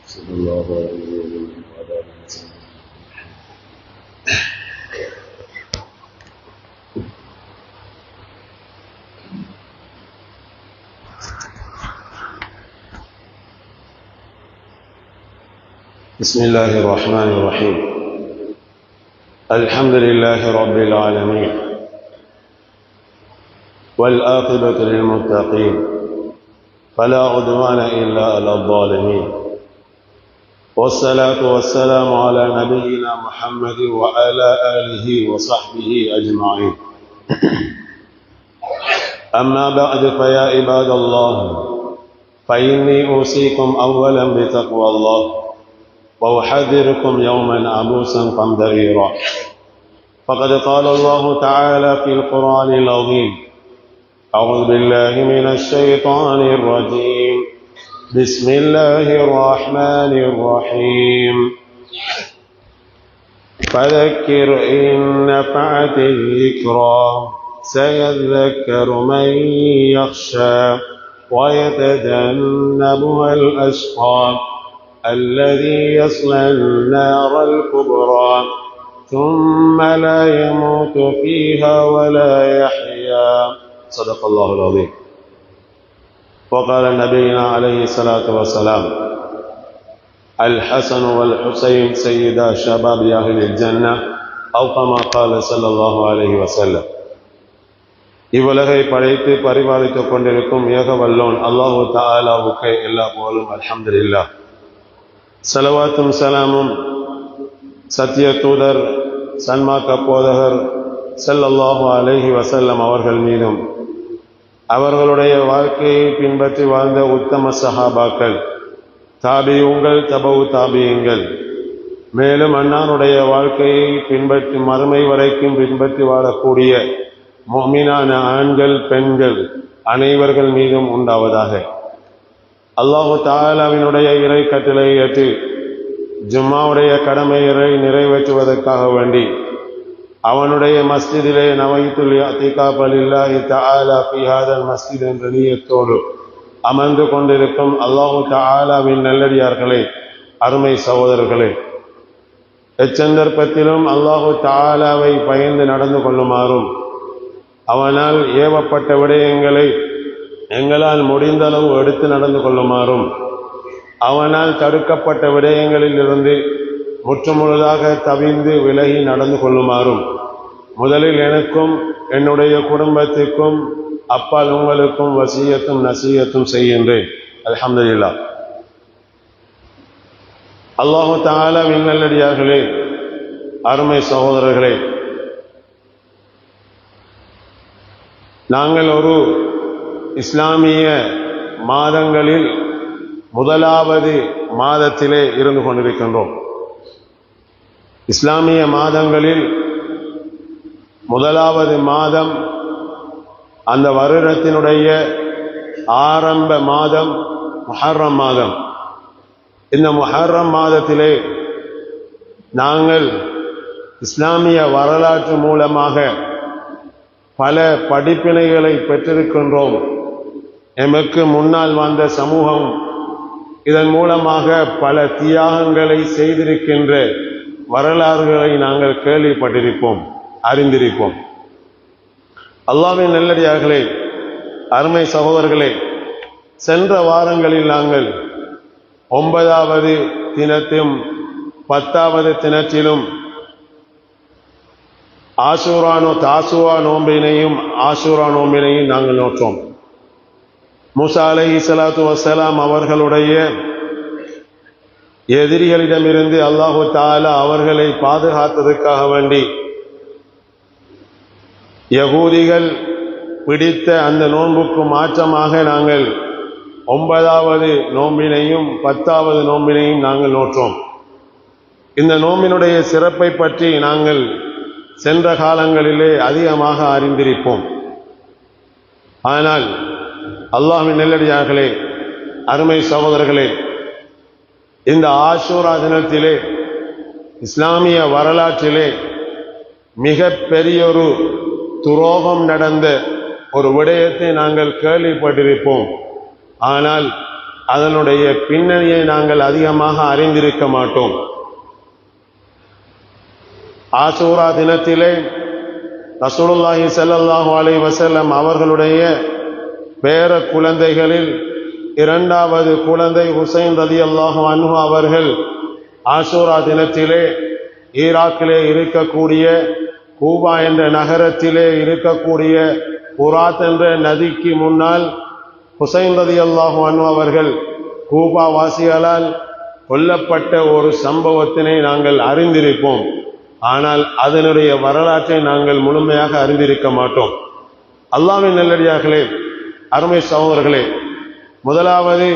صلى الله عليه وعلى آله وسلم. بسم الله الرحمن الرحيم. الحمد لله رب العالمين والعاقبة للمتقين فلا عدوان إلا على الظالمين، والصلاة والسلام على نبينا محمد وعلى آله وصحبه أجمعين. أما بعد فيا عباد الله، فإني أوصيكم أولا بتقوى الله وأحذركم يوما عبوسا قمطريرا. فقد قال الله تعالى في القرآن العظيم: أعوذ بالله من الشيطان الرجيم، بسم الله الرحمن الرحيم. فذكر إن نفعت الذكرى سيذكر من يخشى ويتجنبها الأشقى الذي يصلى النار الكبرى ثم لا يموت فيها ولا يحيا. صدق الله العظيم. وقال نبينا عليه الصلاة والسلام: الحسن والحسين سيدا شباب أهل الجنة أو كما قال صلى الله عليه وسلم. இவ்வுலகை படைத்து பரிபாலித்துக் கொண்டிருக்கும் ஏகவல்லோன் அல்லாஹு தஆலாவுக்கு எல்லா புகழும். அல்ஹம்துலில்லாஹ். ஸலவாத்தும் ஸலாமும் சத்திய தூதர் சன்மார்க்க போதகர் ஸல்லல்லாஹு அலைஹி வஸல்லம் அவர்கள் மீதும், அவர்களுடைய வாழ்க்கையை பின்பற்றி வாழ்ந்த உத்தம சஹாபாக்கள், தாபியூங்கள், தபவு தாபியங்கள், மேலும் அன்னாருடைய வாழ்க்கையை பின்பற்றி மறுமை வரைக்கும் பின்பற்றி வாழக்கூடிய முஃமினான ஆண்கள் பெண்கள் அனைவர்கள் மீதும் உண்டாவதாக. அல்லாஹு தஆலாவினுடைய இறை கட்டளை ஏற்று ஜும்மாவுடைய கடமையை நிறைவேற்றுவதற்காக வேண்டி அவனுடைய மஸ்ஜிதிலே நவைத்துல் இஅ்திகாஃப லில்லாஹி தஆலா ஃபீ ஹாதல் மஸ்ஜித் என்ற நியத்தோடு அமர்ந்து கொண்டிருக்கும் அல்லாஹு தஆலாவின் நல்லடியார்களே, அருமை சகோதரர்களே, எச்சந்தர்ப்பத்திலும் அல்லாஹு தஆலாவை பயந்து நடந்து கொள்ளுமாறும், அவனால் ஏவப்பட்ட விடயங்களை எங்களால் முடிந்த அளவு எடுத்து நடந்து கொள்ளுமாறும், அவனால் தடுக்கப்பட்ட விடயங்களில் இருந்து முற்றுமுழுதாக தவிர்ந்து விலகி நடந்து கொள்ளுமாறும் முதலில் எனக்கும் என்னுடைய குடும்பத்திற்கும் அப்பால் உங்களுக்கும் வசியத்தும் நசியத்தும் செய்கின்றேன். அல்ஹம்துலில்லாஹ். அல்லாஹு தஆலாவின் நல்லடியார்களே, அருமை சகோதரர்களே, நாங்கள் ஒரு இஸ்லாமிய மாதங்களில் முதலாவது மாதத்திலே இருந்து கொண்டிருக்கின்றோம். இஸ்லாமிய மாதங்களில் முதலாவது மாதம், அந்த வருடத்தினுடைய ஆரம்ப மாதம் முஹர்ரம் மாதம். இந்த முஹர்ரம் மாதத்திலே நாங்கள் இஸ்லாமிய வரலாற்று மூலமாக பல படிப்பினைகளை பெற்றிருக்கின்றோம். எமக்கு முன்னால் வந்த சமூகம் இதன் மூலமாக பல தியாகங்களை செய்திருக்கின்ற வரலாறுகளை நாங்கள் கேள்விப்பட்டிருப்போம், அறிந்திருப்போம். அல்லாஹ்வின் நல்லடியார்களே, அருமை சகோதரர்களே, சென்ற வாரங்களில் நாங்கள் 9வது தினத்திலும் 10வது தினத்திலும் தாசுவா நோம்பினையும் ஆஷூரா நோம்பினையும் நாங்கள் நோற்றோம். மூசா அலைஹிஸ்ஸலாத்து வஸ்ஸலாம் அவர்களுடைய எதிரிகளிடமிருந்து அல்லாஹு தஆலா அவர்களை பாதுகாத்ததற்காக வேண்டி யகூதிகள் பிடித்த அந்த நோன்புக்கு மாற்றமாக நாங்கள் 9வது நோம்பினையும் 10வது நோம்பினையும் நாங்கள் நோற்றோம். இந்த நோம்பினுடைய சிறப்பை பற்றி நாங்கள் சென்ற காலங்களிலே அதிகமாக அறிந்திருப்போம். ஆனால் அல்லாஹ்வின் நல்லடியார்களே, அருமை சகோதரர்களே, இந்த ஆஷூரா தினத்திலே இஸ்லாமிய வரலாற்றிலே மிக பெரியொரு துரோகம் நடந்த ஒரு விடயத்தை நாங்கள் கேள்விப்பட்டிருப்போம். ஆனால் அதனுடைய பின்னணியை நாங்கள் அதிகமாக அறிந்திருக்க மாட்டோம். ஆஷூரா தினத்திலே ரசூலுல்லாஹி ஸல்லல்லாஹு அலைஹி வஸல்லம் அவர்களுடைய பேர குழந்தைகளில் இரண்டாவது குழந்தை ஹுசைன் ரலியல்லாஹு அன்ஹு அவர்கள் ஆஷூரா தினத்திலே ஈராக்கிலே இருக்கக்கூடிய கூபா என்ற நகரத்திலே இருக்கக்கூடிய புராத் என்ற நதிக்கு முன்னால் ஹுசைன் ரலியல்லாஹு அன்ஹு அவர்கள் கூபா வாசிகளால் கொல்லப்பட்ட ஒரு சம்பவத்தினை நாங்கள் அறிந்திருப்போம். ஆனால் அதனுடைய வரலாற்றை நாங்கள் முழுமையாக அறிந்திருக்க மாட்டோம். அல்லாஹ்வின் நல்லடியார்களே, அருமை சகோதரர்களே, முதலாவது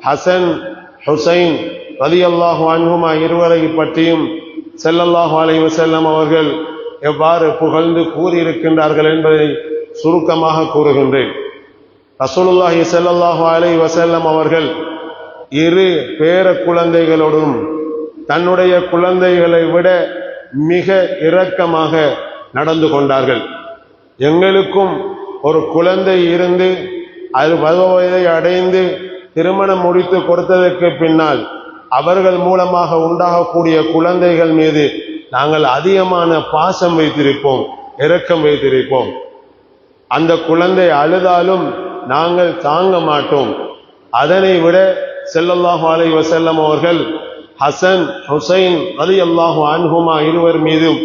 ஹசன் ஹுசைன் ரலியல்லாஹு அன்ஹுமா இருவரை பற்றியும் ஸல்லல்லாஹு அலைஹி வஸல்லம் அவர்கள் எவ்வாறு புகழ்ந்து கூறியிருக்கின்றார்கள் என்பதை சுருக்கமாக கூறுகின்றேன். ரசூலுல்லாஹி ஸல்லல்லாஹு அலைஹி வஸல்லம் அவர்கள் இரு பேர குழந்தைகளோடும் தன்னுடைய குழந்தைகளை விட மிக இரக்கமாக நடந்து கொண்டார்கள். எங்களுக்கும் ஒரு குழந்தை இருந்து அது பருவவயதை அடைந்து திருமணம் முடித்து கொடுத்ததற்கு பின்னால் அவர்கள் மூலமாக உண்டாகக்கூடிய குழந்தைகள் மீது நாங்கள் அதிகமான பாசம் வைத்திருப்போம், இரக்கம் வைத்திருப்போம். அந்த குழந்தை அழுதாலும் நாங்கள் தாங்க மாட்டோம். அதனை விட ஸல்லல்லாஹு அலைஹி வஸல்லம் அவர்கள் ஹசன் ஹுசைன் ரலியல்லாஹு அன்ஹுமா இருவர் மீதும்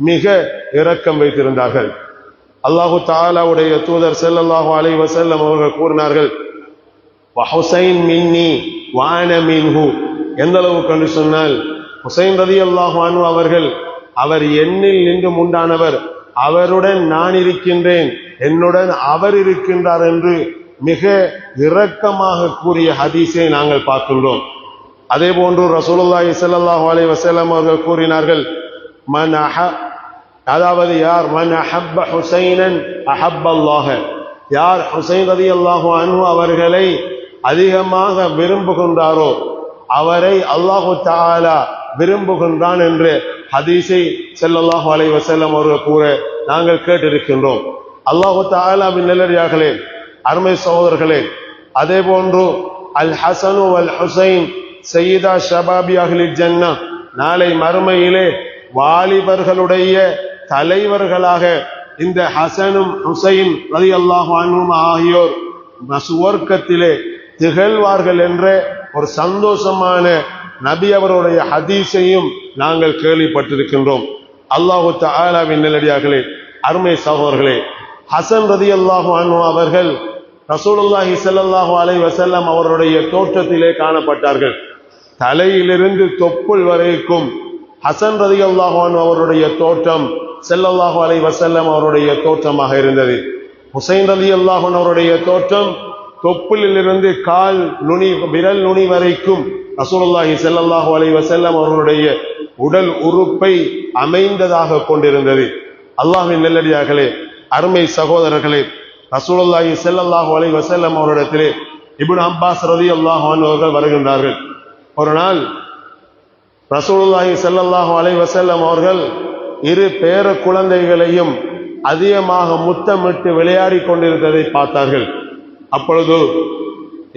மிக இரக்கம் வைத்திருந்தார்கள். அல்லாஹு தஆலாவுடைய தூதர் ஸல்லல்லாஹு அலைஹி வஸல்லம் அவர்கள் கூறினார்கள், வஹுசைன் மின்னி வஅன மின்ஹு. எந்த அளவுக்கு என்று சொன்னால், ஹுசைன் ரலியல்லாஹு அன்ஹு அவர்கள் அவர் என்னில் நின்று உண்டானவர், அவருடன் நான் இருக்கின்றேன், என்னுடன் அவர் இருக்கின்றார் என்று மிக இரக்கமாக கூறிய ஹதீஸை நாங்கள் பார்க்கின்றோம். அதே போன்று ரசூலுல்லாஹி ஸல்லல்லாஹு அலைஹி வஸல்லம் அவர்கள் கூறினார்கள், அதாவது யார் மன் அஹப்ப ஹுசைனன் அஹப்பல்லாஹ, யார் ஹுசைன் ரலியல்லாஹு அன்ஹு அவர்களை அதிகமாக விரும்புகின்றாரோ அவரை அல்லாஹு தஆலா விரும்புகின்றான் என்று ஹதீஸை ஸல்லல்லாஹு அலைஹி வஸல்லம் அவர்கள் கூற நாங்கள் கேட்டிருக்கின்றோம். அல்லாஹு தஆலாவின் நல்லடியார்களே, அருமை சகோதரர்களே, அதே போன்று அல் ஹசனு வல் ஹுசைன் சையீதா ஷபாபி அஹ்லில் ஜன்னா, நாளை மறுமையிலே வாலிபர்களுடைய தலைவர்களாக இந்த ஹசனும் ஹுசைன் ரலியல்லாஹு அன்ஹும் ஆகியோர் சுவர்க்கத்திலே திகழ்வார்கள் என்ற ஒரு சந்தோஷமான நபி அவருடைய ஹதீஸையும் நாங்கள் கேள்விப்பட்டிருக்கின்றோம். அல்லாஹு தஆலாவின் நல்லடியார்களே, அருமை சகோதரர்களே, ஹசன் ரலியல்லாஹு அன்ஹு அவர்கள் ரசூலுல்லாஹி ஸல்லல்லாஹு அலைஹி வஸல்லம் அவருடைய தோற்றத்திலே காணப்பட்டார்கள். தலையிலிருந்து தொப்புள் வரைக்கும் ஹசன் ரலியல்லாஹு அன்ஹு அவருடைய தோற்றம் ஸல்லல்லாஹு அலைஹி வஸல்லம் அவருடைய தோற்றமாக இருந்தது. ஹுசைன் ரலியல்லாஹு அன்ஹு அவருடைய தோற்றம் தொப்புளிலிருந்து கால் நுனி விரல் நுனி வரைக்கும் ரசூலுல்லாஹி ஸல்லல்லாஹு அலைஹி வஸல்லம் அவர்களுடைய உடல் உறுப்பை அமைந்ததாக கொண்டிருந்தது. அல்லாஹ்வின் நல்லடியார்களே, அருமை சகோதரர்களே, ரசூலுல்லாஹி ஸல்லல்லாஹு அலைஹி வஸல்லம் அவரிடத்திலே இப்னு அப்பாஸ் ரலியல்லாஹு அன்ஹு அவர்கள் வருகின்றார்கள். ஒரு நாள் ரசூலுல்லாஹி ஸல்லல்லாஹு அலைஹி வஸல்லம் அவர்கள் இரு பேர குழந்தைகளையும் அதிகமாக முத்தமிட்டு விளையாடி கொண்டிருந்ததை பார்த்தார்கள். அப்பொழுது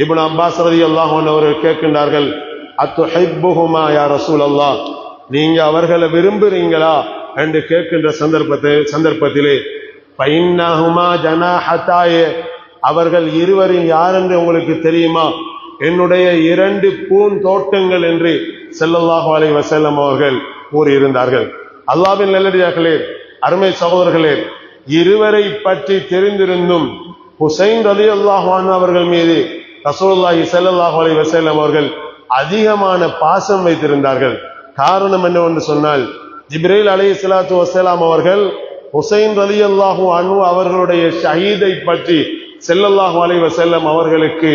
இப்னு அப்பாஸ் ரலியல்லாஹு அன்ஹு அவர்கள் கேட்கின்றார்கள், அத்துஹிப்புஹுமா யா ரசூலல்லாஹ், நீங்க அவர்களை விரும்புறீங்களா என்று கேட்கின்ற சந்தர்ப்பத்திலே ஃபைன்னஹுமா ஜனாஹதாய, அவர்கள் இருவரின் யார் என்று உங்களுக்கு தெரியுமா? என்னுடைய இரண்டு பூந்தோட்டங்கள் என்று ஸல்லல்லாஹு அலைஹி வஸல்லம் அவர்கள் கூறியிருந்தார்கள். அல்லாஹ்வின் நல்லடியார்களே, அருமை சகோதரர்களே, இருவரை பற்றி தெரிந்திருந்தும் ஹுசைன் ரலியல்லாஹு அன்ஹு அவர்கள் மீது ரசூலுல்லாஹி ஸல்லல்லாஹு அலைஹி வஸல்லம் அவர்கள் அதிகமான பாசம் வைத்திருந்தார்கள். காரணம் என்னவென்று சொன்னால், ஜிப்ரீல் அலைஹிஸ்ஸலாத்து வஸ்ஸலாம் அவர்கள் ஹுசைன் ரலியல்லாஹு அன்ஹு அவர்களுடைய ஷஹீதை பற்றி ஸல்லல்லாஹு அலைஹி வஸல்லம் அவர்களுக்கு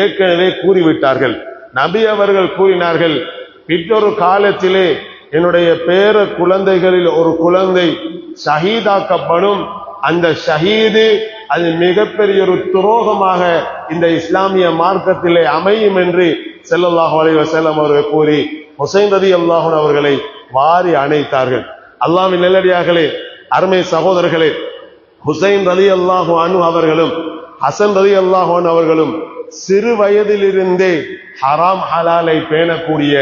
ஏற்கனவே கூறிவிட்டார்கள். நபி அவர்கள் கூறினார்கள், பின்னொரு காலத்திலே என்னுடைய பேர குழந்தைகளில் ஒரு குழந்தை ஷஹீதாக்கப்படும், அந்த ஷஹீது அது மிகப்பெரிய ஒரு துரோகமாக இந்த இஸ்லாமிய மார்க்கத்திலே அமையும் என்று ஸல்லல்லாஹு அலைஹி வஸல்லம் அவர்கள் கூறி ஹுசைன் ரலியல்லாஹு அன்ஹு அவர்களை வாரி அணைத்தார்கள். அல்லாஹ்வின் நல்லடியார்களே, அருமை சகோதரர்களே, ஹுசைன் ரலியல்லாஹு அன்ஹு அவர்களும் ஹசன் ரலியல்லாஹு அன்ஹு அவர்களும் சிறு வயதிலிருந்தே ஹராம் ஹலாலை பேணக்கூடிய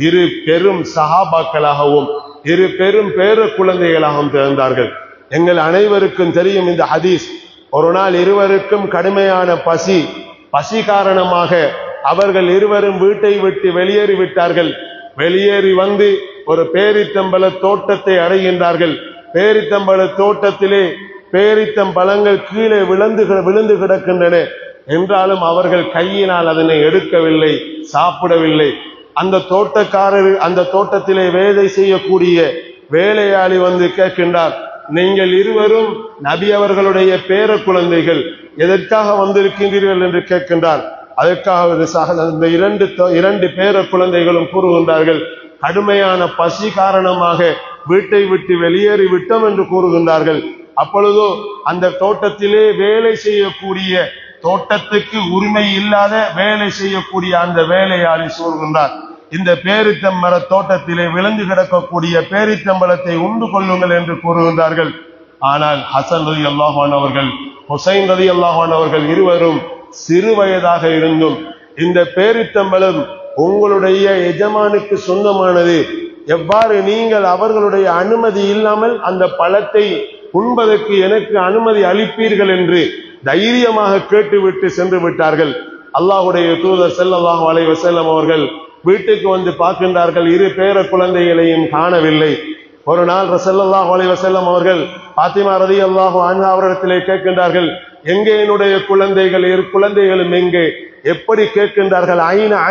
இரு பெரும் சஹாபாக்களாகவும் இரு பெரும் பேர குழந்தைகளாகவும் திகழ்ந்தார்கள். எங்கள் அனைவருக்கும் தெரியும் இந்த ஹதீஸ். ஒரு நாள் இருவருக்கும் கடுமையான பசி காரணமாக அவர்கள் இருவரும் வீட்டை விட்டு வெளியேறிவிட்டார்கள். வெளியேறி வந்து ஒரு பேரித்தம்பல தோட்டத்தை அடைகின்றார்கள். பேரித்தம்பல தோட்டத்திலே பேரித்தம்பழங்கள் கீழே விழுந்து கிடக்கின்றன. என்றாலும் அவர்கள் கையினால் அதனை எடுக்கவில்லை, சாப்பிடவில்லை. அந்த தோட்டக்காரர், அந்த தோட்டத்திலே வேலை செய்யக்கூடிய வேலையாளி வந்து கேட்கின்றார், நீங்கள் இருவரும் நபி அவர்களுடைய பேர குழந்தைகள், எதற்காக வந்திருக்கின்றீர்கள் என்று கேட்கின்றார். அதற்காக இந்த இரண்டு பேர குழந்தைகளும் கூறுகின்றார்கள், கடுமையான பசி காரணமாக வீட்டை விட்டு வெளியேறி விட்டோம் என்று கூறுகின்றார்கள். அப்பொழுதோ அந்த தோட்டத்திலே வேலை செய்யக்கூடிய, தோட்டத்துக்கு உரிமை இல்லாத வேலை செய்யக்கூடிய அந்த வேலையாளி சொல்கின்றார், இந்த பேரித்தம்பர தோட்டத்திலே விழுந்து கிடக்கக்கூடிய பேரித்தம்பலத்தை உண்டு கொள்ளுங்கள் என்று கூறுகின்றார்கள். ஆனால் ஹசன் ரலியல்லாஹு அன்ஹு அவர்கள், ஹுசைன் ரலியல்லாஹு அன்ஹு அவர்கள் இருவரும் சிறு வயதாக இருந்தும், இந்த பேரித்தம்பலம் உங்களுடைய எஜமானுக்கு சொந்தமானது, எவ்வாறு நீங்கள் அவர்களுடைய அனுமதி இல்லாமல் அந்த பழத்தை உண்பதற்கு எனக்கு அனுமதி அளிப்பீர்கள் என்று தைரியமாக கேட்டுவிட்டு சென்று விட்டார்கள். அல்லாஹ்வுடைய தூதர் ஸல்லல்லாஹு அலைஹி வஸல்லம் அவர்கள் வீட்டுக்கு வந்து பார்க்கின்றார்கள், இரு பேர குழந்தைகளையும் காணவில்லை. ஒரு நாள் ஸல்லல்லாஹு அலைஹி வஸல்லம் அவர்கள் பாத்திமா ரலியல்லாஹு அன்ஹா அவரிடத்திலே கேட்கின்றார்கள், எங்கே என்னுடைய குழந்தைகள், இரு குழந்தைகளும் எங்கே? எப்படி கேட்கின்றார்கள்,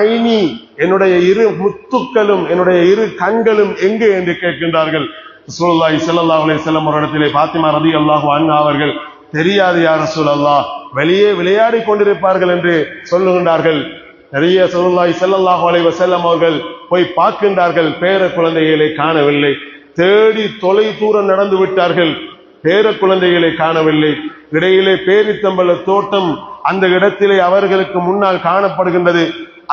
ஐனி, என்னுடைய இரு முத்துக்களும் என்னுடைய இரு கண்களும் எங்கே என்று கேட்கின்றார்கள். ரசூலுல்லாஹி ஸல்லல்லாஹு அலைஹி வஸல்லம் அவரிடத்திலே பாத்திமா ரலியல்லாஹு அன்ஹா அவர்கள், தெரியாது யா ரசூலல்லாஹ், வெளியே விளையாடி கொண்டிருப்பார்கள் என்று சொல்லுகின்றார்கள். நிறைய ரசூலுல்லாஹி ஸல்லல்லாஹு அலைஹி வஸல்லம் அவர்கள் போய் பார்க்கின்றார்கள், பேர குழந்தைகளை காணவில்லை. தேடி தொலை தூரம் நடந்து விட்டார்கள், பேர குழந்தைகளை காணவில்லை. இடையிலே பேரித்தம்பல தோட்டம் அந்த இடத்திலே அவர்களுக்கு முன்னால் காணப்படுகின்றது.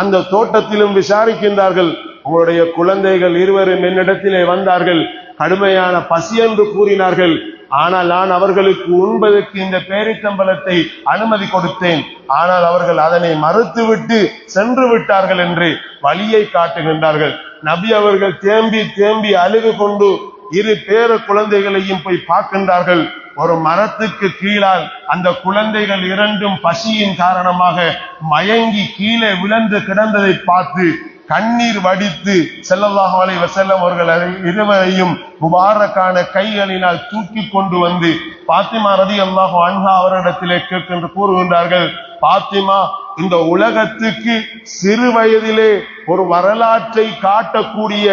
அந்த தோட்டத்திலும் விசாரிக்கின்றார்கள், உங்களுடைய குழந்தைகள் இருவரும் என்னிடத்திலே வந்தார்கள், கடுமையான பசி என்று கூறினார்கள். ஆனால் நான் அவர்களுக்கு உண்பதற்கு இந்த பேரித்தம்பலத்தை அனுமதி கொடுத்தேன், ஆனால் அவர்கள் அதனை மறுத்துவிட்டு சென்று விட்டார்கள் என்று வழியை காட்டுகின்றார்கள். நபி அவர்கள் தேம்பி அழுது கொண்டு இரு பேர குழந்தைகளையும் போய் பார்க்கின்றார்கள். ஒரு மரத்துக்கு கீழால் அந்த குழந்தைகள் இரண்டும் பசியின் காரணமாக மயங்கி கீழே விழுந்து கிடந்ததை பார்த்து கண்ணீர் வடித்து ஸல்லல்லாஹு அலைஹி வஸல்லம் அவர்கள் இருவரையும் முபாரக்கான கைகளினால் தூக்கி கொண்டு வந்து பாத்திமா ரலியல்லாஹு அன்ஹா அவரிடத்திலே கேட்கின்ற கூறுகின்றார்கள், பாத்திமா, இந்த உலகத்துக்கு சிறு வயதிலே ஒரு வரலாற்றை காட்டக்கூடிய,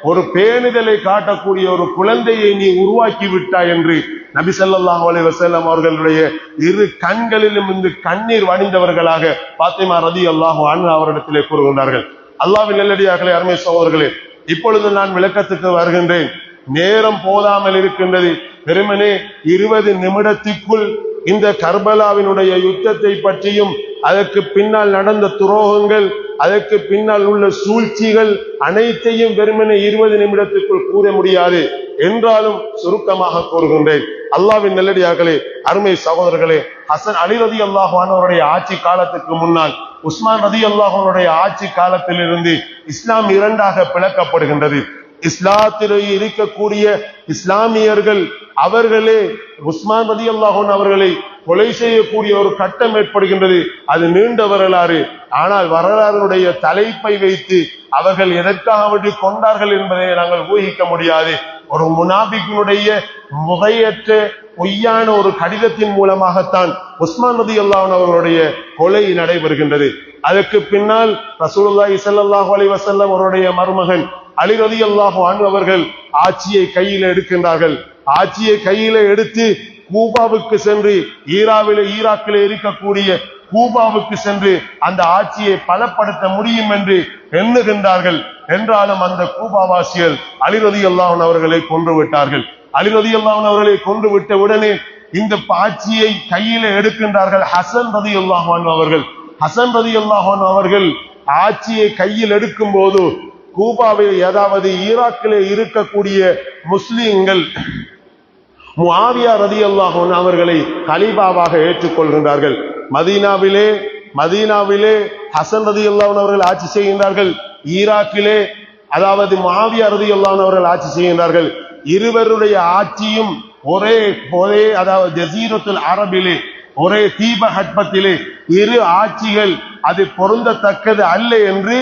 ஒரு பேணுதலை காட்டக்கூடிய ஒரு குழந்தையை நீ உருவாக்கி விட்டாய் என்று நபி ஸல்லல்லாஹு அலைஹி வஸல்லம் அவர்களுடைய இரு கண்களிலும் இந்த கண்ணீர் வடிந்தவர்களாக பாத்திமா ரலியல்லாஹு அன்ஹா அவரிடத்திலே கூறுகின்றார்கள். அல்லாஹ்வின் நல்லடியார்களே, அருமை சகோதரர்களே, இப்பொழுது நான் விளக்கத்துக்கு வருகின்றேன். நேரம் போதாமல் இருக்கின்றது. வெறுமனே 20 நிமிடத்திற்குள் இந்த கர்பலாவினுடைய யுத்தத்தை பற்றியும் அதற்கு பின்னால் நடந்த துரோகங்கள், அதற்கு பின்னால் உள்ள சூழ்ச்சிகள் அனைத்தையும் வெறுமனே 20 நிமிடத்திற்குள் கூற முடியாது. என்றாலும் சுருக்கமாக கூறுகின்றேன். அல்லாஹ்வின் நல்லடியார்களே, அருமை சகோதரர்களே, ஹசன் அலி ரலியல்லாஹு அன்ஹு அவருடைய ஆட்சி காலத்துக்கு முன்னால் உஸ்மான் ரலியல்லாஹு அன்ஹுடைய ஆட்சி காலத்திலிருந்து இஸ்லாம் இரண்டாக பிளக்கப்படுகின்றது. இஸ்லாத்திலே இருக்கக்கூடிய இஸ்லாமியர்கள் அவர்களே உஸ்மான் ரலியல்லாஹு அன்ஹு அவர்களை கொலை செய்யக்கூடிய ஒரு கட்டம் ஏற்படுகின்றது. அது நீண்ட வரலாறு. ஆனால் வரலாறுடைய தலைப்பை வைத்து அவர்கள் எதற்காக வேண்டி கொண்டார்கள் என்பதை நாங்கள் ஊகிக்க முடியாது. ஒரு முனாபிக்கினுடைய முகையற்ற பொய்யான ஒரு கடிதத்தின் மூலமாகத்தான் உஸ்மான் ரலியல்லாஹு அன்ஹு அவர்களுடைய கொலை நடைபெறுகின்றது. அதற்கு பின்னால் ரசூலுல்லாஹி ஸல்லல்லாஹு அலைஹி வஸல்லம் அவருடைய மருமகன் அலி ரலியல்லாஹு அன்ஹு அவர்கள் ஆட்சியை கையில் எடுக்கின்றார்கள். ஆட்சியை கையில எடுத்து கூபாவுக்கு சென்று, ஈராக்கிலே இருக்கக்கூடிய கூபாவுக்கு சென்று அந்த ஆட்சியை பலப்படுத்த முடியும் என்று எண்ணுகின்றார்கள். என்றாலும் அந்த கூபாவாசிகள் அலி ரலியல்லாஹு அன்ஹு அவர்களை கொன்று விட்டார்கள். அலி ரலியல்லாஹு அன்ஹு அவர்களை கொன்று விட்ட உடனே இந்த ஆட்சியை கையில எடுக்கின்றார்கள் ஹசன் ரலியல்லாஹு அன்ஹு அவர்கள். ஹசன் ரலியல்லாஹு அன்ஹு அவர்கள் ஆட்சியை கையில் எடுக்கும் போது கூபாவில், அதாவது ஈராக்கிலே இருக்கக்கூடிய முஸ்லிம்கள் முஆவியா ரலியல்லாஹு அன்ஹு அவர்களை கலீஃபாவாக ஏற்றுக்கொள்கின்றார்கள். மதீனாவிலே மதீனாவிலே ஹசன் ரலியல்லாஹு அன்ஹு அவர்கள் ஆட்சி செய்கின்றார்கள். ஈராக்கிலே அதாவது முஆவியா ரலியல்லாஹு அன்ஹு அவர்கள் ஆட்சி செய்கின்றார்கள். இருவருடைய ஆட்சியும் ஒரே அதாவது ஜஸீரத்துல் அரபிலே ஒரே தீபகற்பத்திலே இரு ஆட்சிகள் அது பொருந்தத்தக்கது அல்ல என்று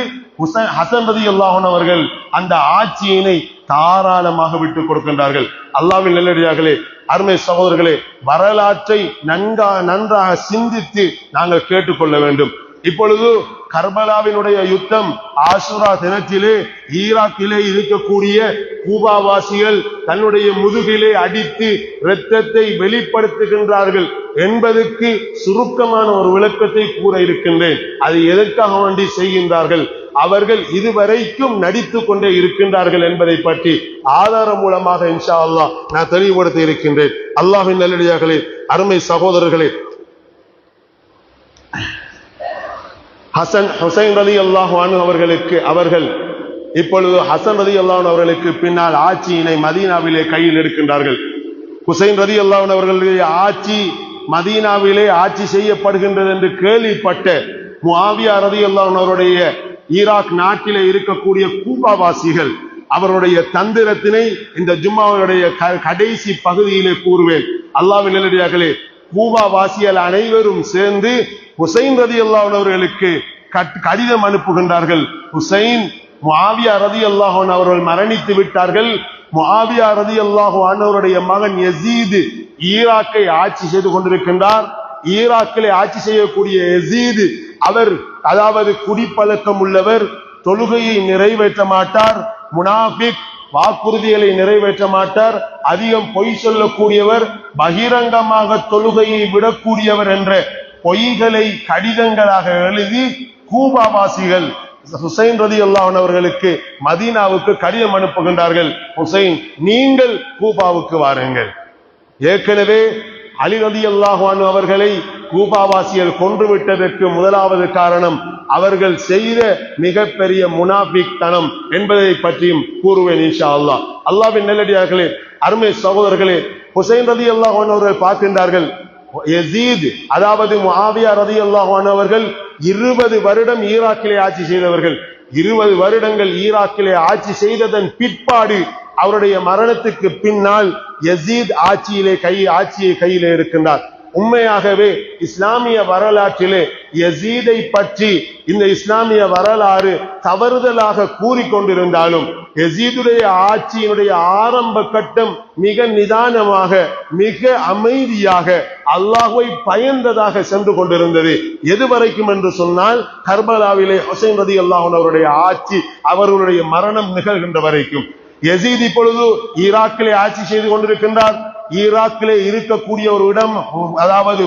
ஹசன் ரலியல்லாஹு அன்ஹு அவர்கள் அந்த ஆட்சியினை தாராளமாக விட்டுக் கொடுக்கின்றார்கள். அல்லாஹ்வின் நல்லடியார்களே, அருமை சகோதரர்களே, வரலாற்றை நன்றாக சிந்தித்து நாங்கள் கேட்டுக்கொள்ள வேண்டும். இப்பொழுது கர்பலாவினுடைய யுத்தம் ஆஷுரா தினத்திலே ஈராக்கிலே இருக்கக்கூடிய கூபாவாசிகள் தன்னுடைய முதுகிலே அடித்து இரத்தத்தை வெளிப்படுத்துகின்றார்கள் என்பதற்கு சுருக்கமான ஒரு விளக்கத்தை கூற இருக்கின்றேன். அது எதற்காக வேண்டி செய்கின்றார்கள், அவர்கள் இதுவரைக்கும் நடித்துக் கொண்டே இருக்கின்றார்கள் என்பதை பற்றி ஆதாரம் மூலமாக இன்ஷா அல்லாஹ் நான் தெளிவுபடுத்த இருக்கின்றேன். அல்லாஹ்வின் நல்லடியார்களே, அருமை சகோதரர்களே, ஹசன் ஹுசைன் ரலியல்லாஹு அன்ஹு அவர்கள் இப்பொழுது ஹசன் ரலியல்லாஹு அன்ஹு அவர்களுக்கு பின்னால் ஆட்சியினை மதீனாவிலே கையில் எடுக்கின்றார்கள். ஹுசைன் ரலியல்லாஹு அன்ஹு அவர்களுடைய ஆட்சி மதீனாவிலே ஆட்சி செய்யப்படுகின்றது என்று கேள்விப்பட்ட முஆவியா ரலியல்லாஹு அன்ஹு அவருடைய ஈராக் நாட்டிலே இருக்கக்கூடிய கூபாவாசிகள் அவருடைய தந்திரத்தினை இந்த ஜும்மாவுடைய கடைசி பகுதியிலே கூறுவேன். அல்லாஹ்வின் நல்லடியார்களே, கூபாவாசிகள் அனைவரும் சேர்ந்து ஹுசைன் ரலியல்லாஹு அன்ஹு அவர்களுக்கு கடிதம் அனுப்புகின்றார்கள். ஹுசைன், முஆவியா ரலியல்லாஹு அன்ஹு அவர்கள் மரணித்து விட்டார்கள். முஆவியா ரலியல்லாஹு அன்ஹு அவருடைய மகன் யஸீத் ஈராக்கை ஆட்சி செய்து கொண்டிருக்கின்றார். ஈராக்கிலே ஆட்சி செய்யக்கூடிய யஸீத் அவர் அதாவது குடிப்பழக்கம் உள்ளவர், தொழுகையை நிறைவேற்ற மாட்டார், முனாஃபிக், வாக்குறுதிகளை நிறைவேற்ற மாட்டார், அதிகம் பொய் சொல்லக்கூடியவர், பகிரங்கமாக தொழுகையை விடக்கூடியவர் என்ற பொய்களை கடிதங்களாக எழுதி கூபாவாசிகள் ஹுசைன் ரலியல்லாஹு அன்ஹு அவர்களுக்கு மதீனாவுக்கு கடிதம் அனுப்புகின்றார்கள். ஹுசைன், நீங்கள் கூபாவுக்கு வாருங்கள். ஏற்கனவே அலி ரலியல்லாஹு அன்ஹு அவர்களை கூபாவாசிகள் கொன்று விட்டதற்கு முதலாவது காரணம் அவர்கள் செய்த மிகப்பெரிய முனாஃபிக் தனம் என்பதை பற்றியும் கூறுவேன் இன்ஷா அல்லாஹ். அல்லாஹ்வின் நல்லடியார்களே, அருமை சகோதரர்களே, ஹுசைன் ரலியல்லாஹு அன்ஹு அவர்கள் பார்க்கின்றார்கள், யஸீத் அதாவது முஆவியா ரலியல்லாஹு அன்ஹு அவர்கள் 20 வருடம் ஈராக்கிலே ஆட்சி செய்தவர்கள். 20 வருடங்கள் ஈராக்கிலே ஆட்சி செய்ததன் பிற்பாடு அவருடைய மரணத்துக்கு பின்னால் யஸீத் ஆட்சியை கையிலே இருக்கின்றார். உண்மையாகவே இஸ்லாமிய வரலாற்றிலே யஸீதை பற்றி இந்த இஸ்லாமிய வரலாறு தவறுதலாக கூறிக்கொண்டிருந்தாலும் யஸீதுடைய ஆட்சியினுடைய ஆரம்ப கட்டம் மிக நிதானமாக, மிக அமைதியாக, அல்லாஹ்வை பயந்ததாக சென்று கொண்டிருந்தது. எதுவரைக்கும் என்று சொன்னால் கர்பலாவிலே ஹுசைன் ரலியல்லாஹு அன்ஹு அவருடைய ஆட்சி அவர்களுடைய மரணம் நிகழ்கின்ற வரைக்கும். யஸீத் இப்பொழுது ஈராக்கிலே ஆட்சி செய்து கொண்டிருக்கின்றார். ஈராக்கிலே இருக்கக்கூடிய ஒரு இடம் அதாவது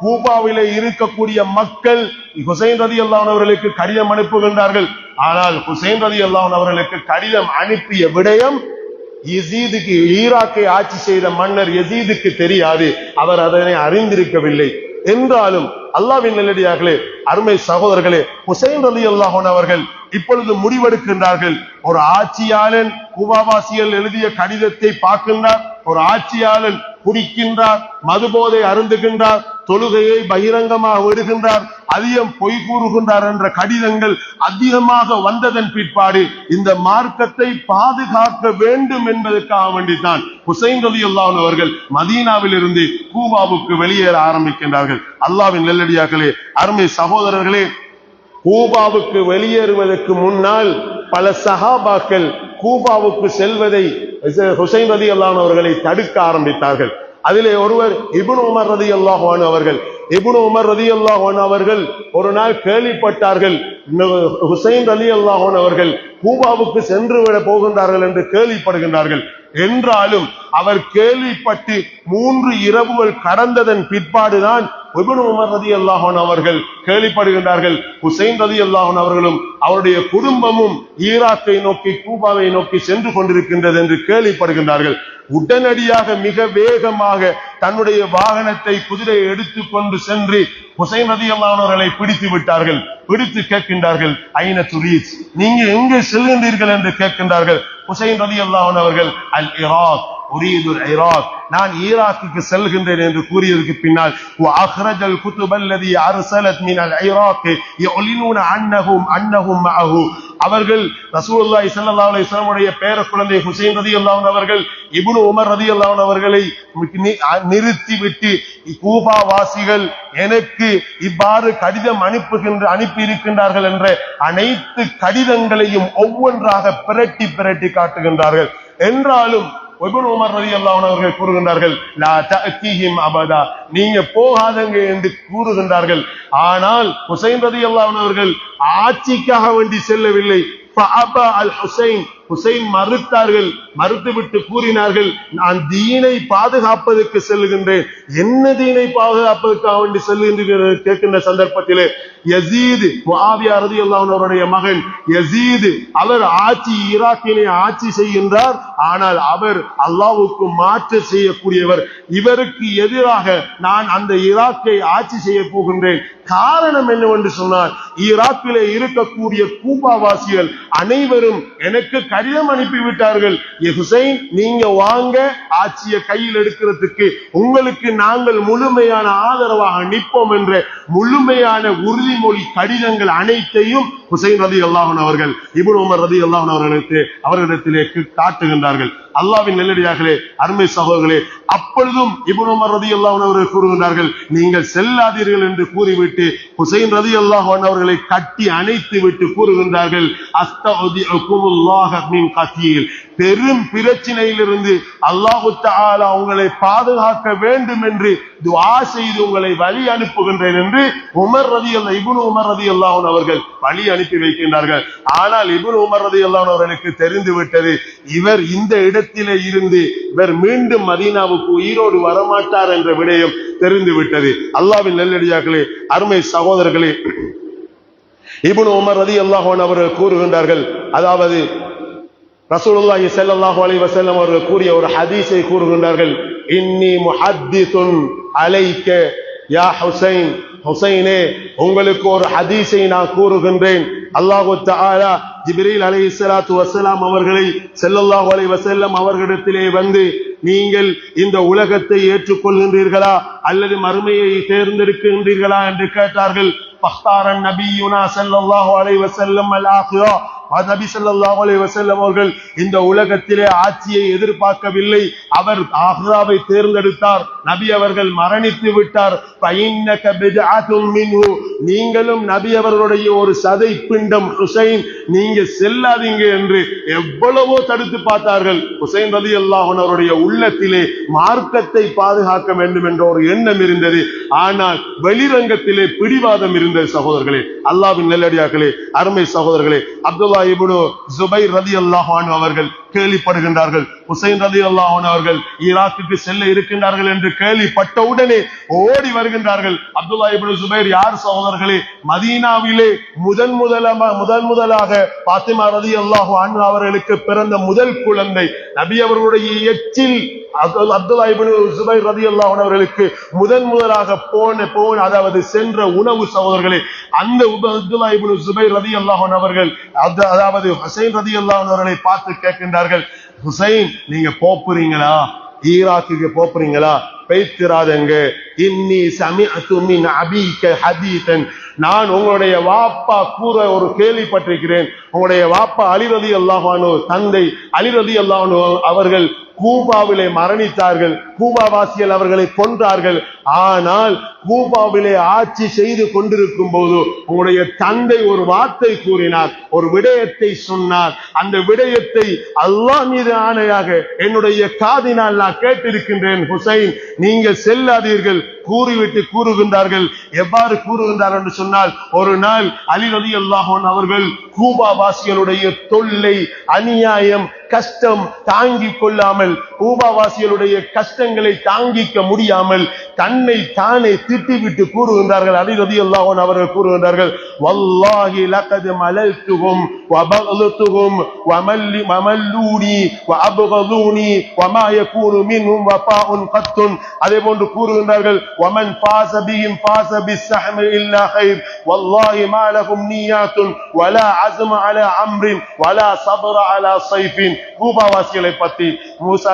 கூபாவிலே இருக்கக்கூடிய மக்கள் ஹுசைன் ரலியல்லாஹு அன்ஹு அவர்களுக்கு கடிதம் அனுப்புகின்றார்கள். ஆனால் ஹுசைன் ரலியல்லாஹு அன்ஹு அவர்களுக்கு கடிதம் அனுப்பிய விடயம் யஸீதுக்கு, ஈராக்கை ஆட்சி செய்த மன்னர் யஸீதுக்கு தெரியாது, அவர் அதனை அறிந்திருக்கவில்லை. என்றாலும் அல்லாஹ்வின் நல்லடியார்களே, அருமை சகோதரர்களே, ஹுசைன் ரலியல்லாஹு அன்ஹு அவர்கள் இப்பொழுது முடிவெடுக்கின்றார்கள். ஒரு ஆட்சியாளன் கூபாவாசிகள் எழுதிய கடிதத்தை பார்க்கின்றார். ஒரு ஆட்சியாளன் குடிக்கின்றார், மதுபோதை அருந்துகின்றார், தொழுகையை பகிரங்கமாக விடுகின்றார், அதிகம் பொய் கூறுகின்றார் என்ற கடிதங்கள் அதிகமாக வந்ததன் பிற்பாடு இந்த மார்க்கத்தை பாதுகாக்க வேண்டும் என்பதற்காக வேண்டித்தான் ஹுசைன் ரலியல்லாஹு அன்ஹு அவர்கள் மதீனாவில் இருந்து கூபாவுக்கு வெளியேற ஆரம்பிக்கின்றார்கள். அல்லாஹ்வின் நல்லடியார்களே, அருமை சகோதரர்களே, கூபாவுக்கு வெளியேறுவதற்கு முன்னால் பல சஹாபாக்கள் கூபாவுக்கு செல்வதை ஹுசைன் ரலியல்லாஹு அன்ஹு அவர்களை தடுக்க ஆரம்பித்தார்கள். அதிலே ஒருவர் இப்னு உமர் ரலியல்லாஹு அன்ஹு அவர்கள். இப்னு உமர் ரலியல்லாஹு அன்ஹு அவர்கள் ஒரு நாள் கேள்விப்பட்டார்கள், ஹுசைன் ரலியல்லாஹு அன்ஹு அவர்கள் கூபாவுக்கு சென்று விட போகின்றார்கள் என்று கேள்விப்படுகின்றார்கள். என்றாலும் அவர் கேள்விப்பட்டு 3 இரவுகள் கடந்ததன் பிற்பாடுதான் இப்னு உமர் ரலியல்லாஹு அன்ஹு அவர்கள் கேள்விப்படுகின்றார்கள், ஹுசைன் ரலியல்லாஹு அன்ஹு அவர்களும் அவருடைய குடும்பமும் ஈராக்கை நோக்கி, கூபாவை நோக்கி சென்று கொண்டிருக்கின்றது என்று கேள்விப்படுகின்றார்கள். உடனடியாக மிக வேகமாக தன்னுடைய வாகனத்தை, குதிரையை எடுத்துக்கொண்டு சென்று ஹுசைன் ரலியல்லாஹு அன்ஹு அவர்களை பிடித்து விட்டார்கள். பிடித்து கேட்கின்றார்கள், ஐன துரீத், நீங்க எங்கே செல்கின்றீர்கள் என்று கேட்கின்றார்கள். ஹுசைன் ரலியல்லாஹு அன்ஹு அவர்கள் அல் இராக், உரீதுல் இராக், நான் ஈராக்குக்கு செல்கின்றேன் என்று கூறியதற்கு பின்னால் வஅக்ரஜல் குதுபல்லதி அர்ஸலத் மினல் இராக் யுலினுன அன்னஹும் மஅஹு, அவர்கள் ரசூலுல்லாஹி ஸல்லல்லாஹு அலைஹி வஸல்லம் உடைய பேர குழந்தை ஹுசைன் ரலியல்லாஹு அன்ஹு அவர்கள் இப்னு உமர் ரலியல்லாஹு அன்ஹு அவர்களை நிறுத்திவிட்டு, கூபா வாசிகள் எனக்கு இவ்வாறு கடிதம் அனுப்பி இருக்கின்றார்கள் என்ற அனைத்து கடிதங்களையும் ஒவ்வொன்றாக பிரட்டி காட்டுகின்றார்கள். என்றாலும் இப்னு உமர் ரலியல்லாஹு அன்ஹு அவர்கள் கூறுகின்றார்கள், லா தஅதீஹிம் அபதா, நீங்க போகாதங்க என்று கூறுகின்றார்கள். ஆனால் ஹுசைன் ரலியல்லாஹு அன்ஹு அவர்கள் ஆட்சிக்காக வேண்டி செல்லவில்லை. ஃபஅபா அல் ஹுசைன், ஹுசைன் மறுத்தார்கள். மறுத்துவிட்டு கூறினார்கள், நான் தீனை பாதுகாப்பதற்கு செல்கின்றேன். என்ன தீனை பாதுகாப்பதற்காக வேண்டி செல்கின்றேன் கேட்கின்ற சந்தர்ப்பத்திலே யசீத், முஆவியா ரலியல்லாஹு அன்ஹு அவருடைய மகன் யசீத், அவர் ஈராக்கினை ஆட்சி செய்கின்றார். ஆனால் அவர் அல்லாஹ்வுக்கு மாற்று செய்யக்கூடியவர். இவருக்கு எதிராக நான் அந்த ஈராக்கை ஆட்சி செய்ய போகின்றேன். காரணம் என்னவென்று சொன்னால், ஈராக்கிலே இருக்கக்கூடிய கூபாவாசிகள் அனைவரும் எனக்கு கடிதம் அனுப்பிவிட்டார்கள், ஹுசைன் நீங்க வாங்க ஆட்சியை கையில் எடுக்கிறதுக்கு, உங்களுக்கு நாங்கள் முழுமையான ஆதரவாக நிற்போம் என்ற முழுமையான உறுதிமொழி கடிதங்கள் அனைத்தையும் ஹுசைன் ரலியல்லாஹு அன்ஹு அவர்கள் இப்னு உமர் ரலியல்லாஹு அன்ஹு அவர்களிடத்திலே காட்டுகின்றார்கள். அல்லாஹ்வின் நல்லடியார்களே, அருமை சகோதரர்களே, அப்பொழுதும் இப்னு உமர் ரலியல்லாஹு அன்ஹு அவர்கள் கூறுகின்றார்கள், நீங்கள் செல்லாதீர்கள் என்று கூறிவிட்டு ஹுசைன் ரலியல்லாஹு அன்ஹு அவர்களை கட்டி அணைத்து விட்டு கூறுகின்றார்கள், அஸ்தௌதிஉகுமுல்லாஹ மின் கதீல், பெரும் பிரச்சனையிலிருந்து அல்லாஹு தஆலா உங்களை பாதுகாக்க வேண்டும் என்று துஆ செய்து உங்களை வழி அனுப்புகின்றேன் என்று இப்னு உமர் ரலியல்லாஹு அன்ஹு அவர்கள் வழி அனுப்பி வைக்கின்றார்கள். ஆனால் இப்னு உமர் ரலியல்லாஹு அன்ஹு அவர்களுக்கு தெரிந்து விட்டது, இவர் இந்த இடத்திலே இருந்து இவர் மீண்டும் மதீனாவுக்கு உயிரோடு வரமாட்டார் என்ற விடயம் தெரிந்து விட்டது. அல்லாஹ்வின் நல்லடியார்களே, அருமை சகோதரர்களே, இப்னு உமர் ரலியல்லாஹு அன்ஹு அவர்கள் கூறுகின்றார்கள், அதாவது ரசூலுல்லாஹி ஸல்லல்லாஹு அலைஹி வஸல்லம் அவர்கள் கூறிய ஒரு ஹதீஸை கூறுகின்றார்கள், இன்னி முஹத்திஸுன் அலைக யா ஹுசைன், ஹுசைனே உங்களுக்கு ஒரு ஹதீஸை நான் கூறுகின்றேன். அல்லாஹு தஆலா ஜிப்ரீல் அலைஹிஸ்ஸலாத்து வஸ்ஸலாம் அவர்களை ஸல்லல்லாஹு அலைஹி வஸல்லம் அவர்களிடத்திலே வந்து, நீங்கள் இந்த உலகத்தை ஏற்றுக்கொள்கின்றீர்களா அல்லது மறுமையை தேர்ந்தெடுக்கின்றீர்களா என்று கேட்டார்கள். ஃபக்தாரன் நபியுனா ஸல்லல்லாஹு அலைஹி வஸல்லம் அல்-ஆখিরা, நபி ஸல்லல்லாஹு அலைஹி வஸல்லம் அவர்கள் இந்த உலகத்திலே ஆட்சியை எதிர்பார்க்கவில்லை, அவர் ஆখিরাவை தேர்ந்தெடுத்தார். நபி அவர்கள் மரணித்து விட்டார். ஃபஇன்னக பித்அத்தும் மின்ஹு, நீங்களும் நபி அவர்களுடைய ஒரு சதை பிண்டம் ஹுசைன், நீங்க செல்லாதீங்க என்று எவ்வளவோ தடுத்து பார்த்தார்கள். ஹுசைன் ரலியல்லாஹு அன்ஹு அவருடைய உள்ளத்திலே மார்க்கத்தை பாதுகாக்க வேண்டும் என்ற ஒரு எண்ணம் இருந்தது. ஆனால் வெளிரங்கத்திலே பிடிவாதம் இருந்தது. சகோதரர்களே, அல்லாஹ்வின் நல்லடியார்களே, அருமை சகோதரர்களே, அப்துல்லா இப்னு ஜுபைர் ரலியல்லாஹு அன்ஹு அவர்கள் கேள்விப்படுகின்றார்கள், ஹுசைன் ரலியல்லாஹு அன்ஹு அவர்கள் ஈராக்குக்கு செல்ல இருக்கின்றார்கள் என்று கேள்விப்பட்ட உடனே ஓடி வருகின்றார்கள். அப்துல்லா இப்னு ஜுபைர் யார் சகோதரர்களே? மதீனாவிலே முதலாக பாத்திமா ரலியல்லாஹு அன்ஹா அவர்களுக்கு பிறந்த முதல் குழந்தை. நபி அவர்களுடைய எச்சில் அப்துல்லா இப்னு ஜுபைர் ரலியல்லாஹு அன்ஹு அவர்களுக்கு முதலாக அதாவது சென்ற உணவு சகோதரர்களே. அந்த அப்துல்லா இப்னு ஜுபைர் ரலியல்லாஹு அன்ஹு அவர்கள் அதாவது ஹுசைன் ரலியல்லாஹு அன்ஹு அவர்களை பார்த்து கேட்கின்றார்கள், ஹுசைன் நீங்க போறீங்களா, ஈராக்குக்கு போறீங்களா? பேய்த்திராதங்க. இன்னி சமிஅது மின் அபீக ஹதீஸன், நான் உங்களுடைய வாப்பா கூற ஒரு கேள்விப்பட்டிருக்கிறேன். உங்களுடைய வாப்பா அலி ரலியல்லாஹு அன்ஹு, தந்தை அலி ரலியல்லாஹு அன்ஹு அவர்கள் கூபாவிலே மரணித்தார்கள். கூபாவாசிகள் அவர்களை கொன்றார்கள். ஆனால் கூபாவிலே ஆட்சி செய்து கொண்டிருக்கும் போது உங்களுடைய தந்தை ஒரு வார்த்தை கூறினார், ஒரு விடயத்தை சொன்னார். அந்த விடயத்தை அல்லாஹ் மீது ஆணையாக என்னுடைய காதினால் நான் கேட்டிருக்கின்றேன். ஹுசைன் நீங்கள் செல்லாதீர்கள் கூறிவிட்டு கூறுகின்றார்கள். எவ்வாறு கூறுகின்றார் என்று சொன்னால், ஒரு நாள் அலி ரலியல்லாஹு அன்ஹு அவர்கள் கூபாவாசிகளுடைய தொல்லை, அநியாயம், கஷ்டம் தாங்கிக் கொள்ளாமல், கூபாவாசிகளுடைய கஷ்ட கஷ்டங்களை தாங்கிக்க முடியாமல் தன்னை தானே திட்டிவிட்டு கூறுகின்றார்கள். அலி ரலியல்லாஹு அன்ஹு அவர்கள் கூறுகின்றார்கள், வல்லாஹி லகத் மலல்துஹும் வபகலதுஹும் வமல்லூனி வஅபகலூனி வமா யகூனு மின்ஹும் வஃபாஉன் கத்துன். அதே போன்று கூறுகின்றார்கள், வமன் ஃபாஸ பிஹிம் ஃபாஸ பிஸ்ஸஹம் இல்லா கைர் வல்லாஹி மா லஹும் நியாத்துன் வலா அஸ்ம அலா அம்ரின் வலா ஸப்ர அலா ஸைஃபின். கூபாவாசிகளை பற்றி மூசா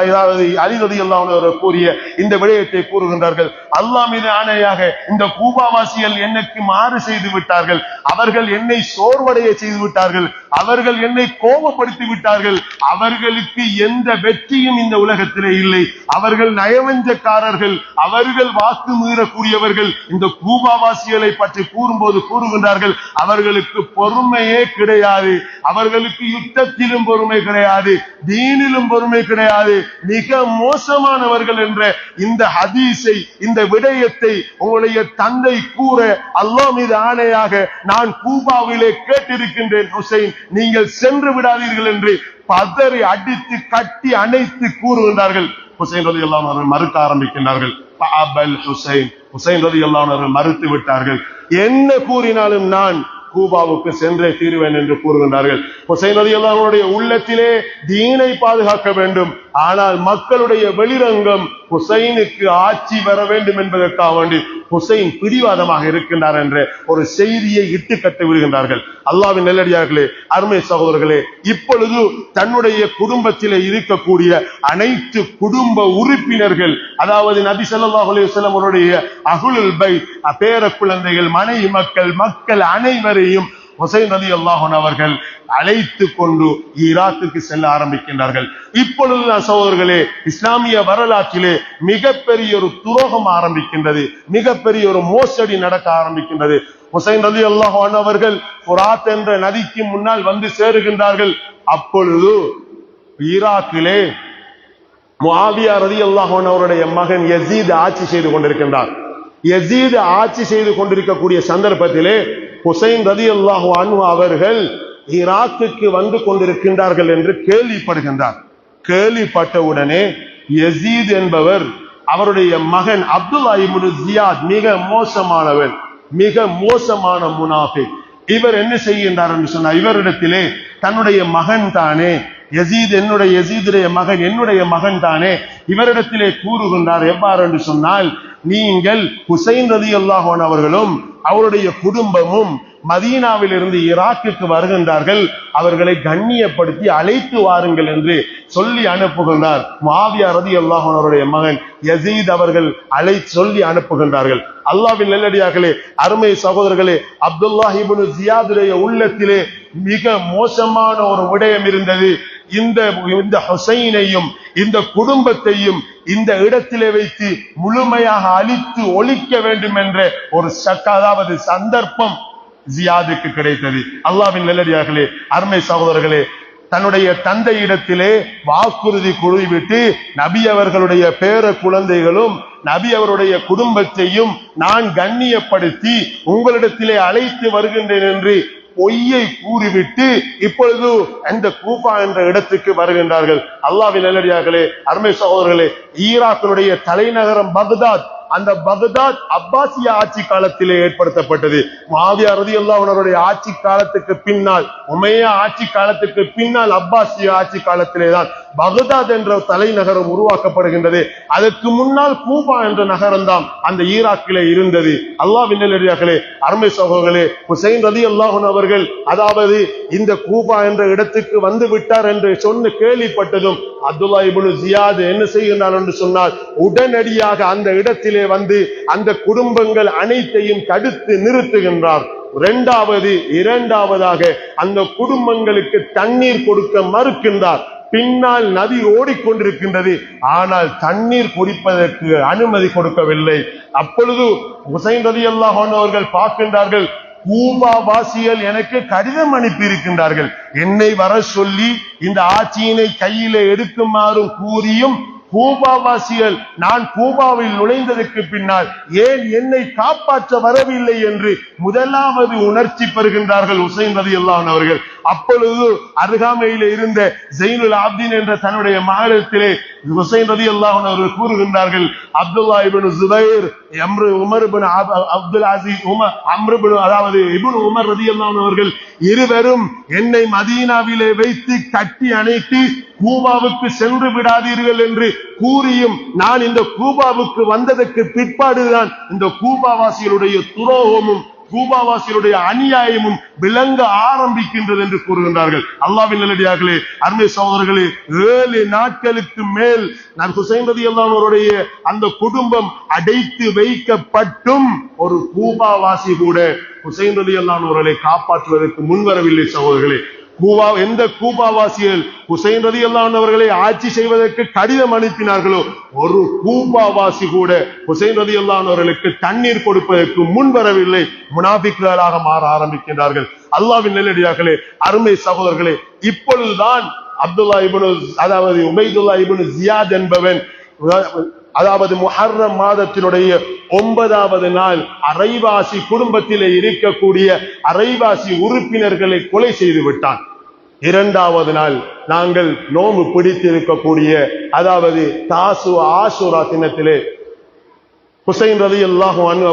அலி ரலியல்லாஹு அன்ஹு அவர்கள் கூறிய இந்த விடயத்தை கூறுகின்றார்கள். அல்லாஹ் மீது ஆணையாக இந்த கூபாவாசிகள் எனக்கு மாறு செய்து விட்டார்கள், அவர்கள் என்னை சோர்வடைய செய்து விட்டார்கள், அவர்கள் என்னை கோபப்படுத்தி விட்டார்கள், அவர்களுக்கு எந்த வெற்றியும் இந்த உலகத்திலே இல்லை, அவர்கள் நயவஞ்சக்காரர்கள், அவர்கள் வாக்கு மீறக்கூடியவர்கள். இந்த கூபாவாசிகளை பற்றி கூறும்போது கூறுகின்றார்கள், அவர்களுக்கு பொறுமையே கிடையாது, அவர்களுக்கு யுத்தத்திலும் பொறுமை கிடையாது, தீனிலும் பொறுமை கிடையாது, மிக மோசமானவர்கள் என்ற இந்த ஹதீஸை, இந்த விடயத்தை உங்களுடைய தந்தை கூற அல்லாஹ் மீது ஆணையாக நான் கூபாவிலே கேட்டிருக்கின்றேன் ஹுசைன், நீங்கள் சென்று விடாதீர்கள் என்று பதறி அடித்து கட்டி அணைத்து கூறுகின்றார்கள். ஹுசைன் ரலியல்லாஹு அன்ஹு மறுக்க ஆரம்பிக்கின்றார்கள். ஹுசைன் ரலியல்லாஹு அன்ஹு மறுத்து விட்டார்கள். என்ன கூறினாலும் நான் கூபாவுக்கு சென்றே தீருவேன் என்று கூறுகின்றார்கள். ஹுசைன் ரலியல்லாஹு அன்ஹுடைய உள்ளத்திலே தீனை பாதுகாக்க வேண்டும், ஆனால் மக்களுடைய வெளிரங்கம் ஹுசைனுக்கு ஆட்சி வர வேண்டும் என்பதற்காக வேண்டி ஹுசைன் பிடிவாதமாக இருக்கின்றார் என்ற ஒரு செய்தியை இட்டு கட்டி விடுகின்றார்கள். அல்லாஹ்வின் நல்லடியார்களே, அருமை சகோதரர்களே, இப்பொழுது தன்னுடைய குடும்பத்திலே இருக்கக்கூடிய அனைத்து குடும்ப உறுப்பினர்கள், அதாவது நபி ஸல்லல்லாஹு அலைஹி வஸல்லம் அவருடைய அஹ்லுல் பைத், பேர குழந்தைகள், மனைவி மக்கள் அனைவரையும் ஹுசைன் ரலியல்லாஹு அன்ஹு அவர்கள் அழைத்து கொண்டு ஈராக்குக்கு செல்ல ஆரம்பிக்கின்றார்கள். இப்பொழுது சகோதரர்களே, இஸ்லாமிய வரலாற்றிலே மிகப்பெரிய ஒரு துரோகம் ஆரம்பிக்கின்றது, மிகப்பெரிய ஒரு மோசடி நடக்க ஆரம்பிக்கின்றது. ஹுசைன் ரலியல்லாஹு அன்ஹு அவர்கள் ஃபுராத் என்ற நதிக்கு முன்னால் வந்து சேருகின்றார்கள். அப்பொழுது ஈராக்கிலே முஆவியா ரலியல்லாஹு அன்ஹு அவருடைய மகன் யஸீத் ஆட்சி செய்து கொண்டிருக்கின்றார். யஸீத் ஆட்சி செய்து கொண்டிருக்கக்கூடிய சந்தர்ப்பத்திலே ஹுசைன் ரலியல்லாஹு அன்ஹு அவர்கள் ஈராக்குக்கு வந்து கொண்டிருக்கின்றார்கள் என்று கேள்விப்படுகின்றார். கேள்விப்பட்டவுடனே யஸீத் என்பவர் அவருடைய மகன் அப்துல்லா இப்னு ஜியாத் மிக மோசமானவன், மிக மோசமான முனாஃபிக். இவர் என்ன செய்கின்றார் என்று சொன்னார், இவரிடத்திலே தன்னுடைய மகன் தானே யஸீத், யஸீதுடைய மகன் என்னுடைய மகன் தானே, இவரிடத்திலே கூறுகின்றார். எவ்வாறு என்று சொன்னால், நீங்கள் ஹுசைன் ரலியல்லாஹு அன்ஹு அவர்களும் அவருடைய குடும்பமும் மதீனாவில் இருந்து ஈராக்குக்கு வருகின்றார்கள், அவர்களை கண்ணியப்படுத்தி அழைத்து வாருங்கள் என்று சொல்லி அனுப்புகின்றார். முஆவியா ரலியல்லாஹு அன்ஹு அவருடைய மகன் யஸீத் அவர்கள் சொல்லி அனுப்புகின்றார்கள். அல்லாஹ்வின் நல்லடியார்களே, அருமை சகோதரர்களே, அப்துல்லாஹ் இப்னு ஜியாதுடைய உள்ளத்திலே மிக மோசமான ஒரு விடயம் இருந்தது. இந்த ஹுசைனையும் இந்த குடும்பத்தையும் இந்த இடத்திலே வைத்து முழுமையாக அழித்து ஒழிக்க வேண்டும் என்ற ஒரு அதாவது சந்தர்ப்பம் ஜியாதுக்கு கிடைத்தது. அல்லாஹ்வின் நல்லடியார்களே, அருமை சகோதரர்களே, தன்னுடைய தந்தையிடத்திலே வாக்குறுதி கூறிவிட்டு நபி அவர்களுடைய பேர குழந்தைகளும் நபி அவருடைய குடும்பத்தையும் நான் கண்ணியப்படுத்தி உங்களிடத்திலே அழைத்து வருகின்றேன் என்று பொய்யை கூறிவிட்டு இப்பொழுது அந்த கூபா என்ற இடத்துக்கு வருகின்றார்கள். அல்லாஹ்வின் நல்லடியார்களே, அருமை சகோதரர்களே, ஈராக்கினுடைய தலைநகரம் பக்தாத். அந்த பக்தாத் அப்பாசிய ஆட்சி காலத்திலே ஏற்படுத்தப்பட்டது. முஆவியா ரலியல்லாஹு அன்ஹுடைய ஆட்சி காலத்துக்கு பின்னால், உமையா ஆட்சி காலத்துக்கு பின்னால் அப்பாசிய ஆட்சி காலத்திலே தான் பக்தாத் என்ற தலைநகரம் உருவாக்கப்படுகின்றது. அதற்கு முன்னால் கூபா என்ற நகரம் தான் அந்த ஈராக்கிலே இருந்தது. அல்லாஹ்வின் நல்லடியார்களே, அருமை சகோதரர்களே, ஹுசைன் ரலியல்லாஹு அன்ஹு அவர்கள் அதாவது இந்த கூபா என்ற இடத்துக்கு வந்து விட்டார் என்று சொன்ன கேள்விப்பட்டதும் அப்துல்லா இப்னு ஜியாத் என்ன செய்கின்றார் என்று சொன்னால், உடனடியாக அந்த இடத்திலே வந்து அந்த குடும்பங்கள் அனைத்தையும் தடுத்து நிறுத்துகின்றார். இரண்டாவதாக அந்த குடும்பங்களுக்கு தண்ணீர் கொடுக்க மறுக்கின்றார். பின்னால் நதி ஓடிக்கொண்டிருக்கின்றது, ஆனால் தண்ணீர் குடிப்பதற்கு அனுமதி கொடுக்கவில்லை. அப்பொழுது ஹுசைன் ரலியல்லாஹு அன்ஹு அவர்கள் பார்க்கின்றார்கள், கூபா வாசிகள் எனக்கு கடிதம் அனுப்பி இருக்கின்றார்கள், என்னை வர சொல்லி இந்த ஆட்சியினை கையில எடுக்குமாறும் கூறியும் கூபாவாசிகள் நான் கூபாவில் நுழைந்ததற்கு பின்னால் ஏன் என்னை காப்பாற்ற வரவில்லை என்று முதலாவது உணர்ச்சி பெறுகின்றார்கள் ஹுசைன் ரலியல்லாஹு அன்ஹு அவர்கள். அப்பொழுது அருகாமையில் இருந்த ஜைனுல் ஆப்தீன் என்ற தன்னுடைய மகளிடத்திலே ஹுசைன் ரலியல்லாஹு அன்ஹு அவர்கள் கூறுகின்றார்கள், அப்துல்லா இப்னு ஜுபைர், உமர் இப்னு அப்துல் அசீஸ், அம்ர் இப்னு அதாவது இப்னு உமர் ரலியல்லாஹு அன்ஹு அவர்கள் இருவரும் என்னை மதீனாவிலே வைத்து கட்டி அணைத்து கூபாவுக்கு சென்று விடாதீர்கள் என்று கூறியும் நான் இந்த கூபாவுக்கு வந்ததற்கு பிற்பாடுதான் இந்த கூபாவாசிகளுடைய துரோகமும் கூபாவாசிகளுடைய அநியாயமும் விளங்க ஆரம்பிக்கின்றது என்று கூறுகின்றார்கள். அல்லாஹ்வின் நல்லடியார்களே, அருமை சகோதரர்களே, 7 நாட்களுக்கு மேல் நான் ஹுசைன் ரலியல்லாஹு அன்ஹு அவருடைய அந்த குடும்பம் அடைத்து வைக்கப்பட்டும் ஒரு கூபாவாசி கூட ஹுசைன் ரலியல்லாஹு அன்ஹு அவர்களை காப்பாற்றுவதற்கு முன்வரவில்லை. சகோதரர்களே, எந்த கூபாவாசிகள் ஹுசைன் ரலியல்லாஹு அன்ஹு அவர்களை ஆட்சி செய்வதற்கு கடிதம் அனுப்பினார்களோ ஒரு கூபாவாசி கூட ஹுசைன் ரலியல்லாஹு அன்ஹு அவர்களுக்கு தண்ணீர் கொடுப்பதற்கு முன்வரவில்லை. முனாஃபிக்குகளாக மாற ஆரம்பிக்கின்றார்கள். அல்லாஹ்வின் நல்லடியார்களே, அருமை சகோதரர்களே, இப்பொழுதுதான் அப்துல்லா இப்னு அதாவது உபைதுல்லா இப்னு ஜியாத் என்பவன் அதாவது முஹர்ரம் மாதத்தினுடைய 9வது நாள் அரைவாசி குடும்பத்திலே இருக்கக்கூடிய அரைவாசி உறுப்பினர்களை கொலை செய்து விட்டான். 2வது நாள் நாங்கள் நோம்பு பிடித்திருக்கக்கூடிய அதாவது ஆஷூரா தினத்திலே ஹுசைன் ரலியல்லாஹு அன்ஹு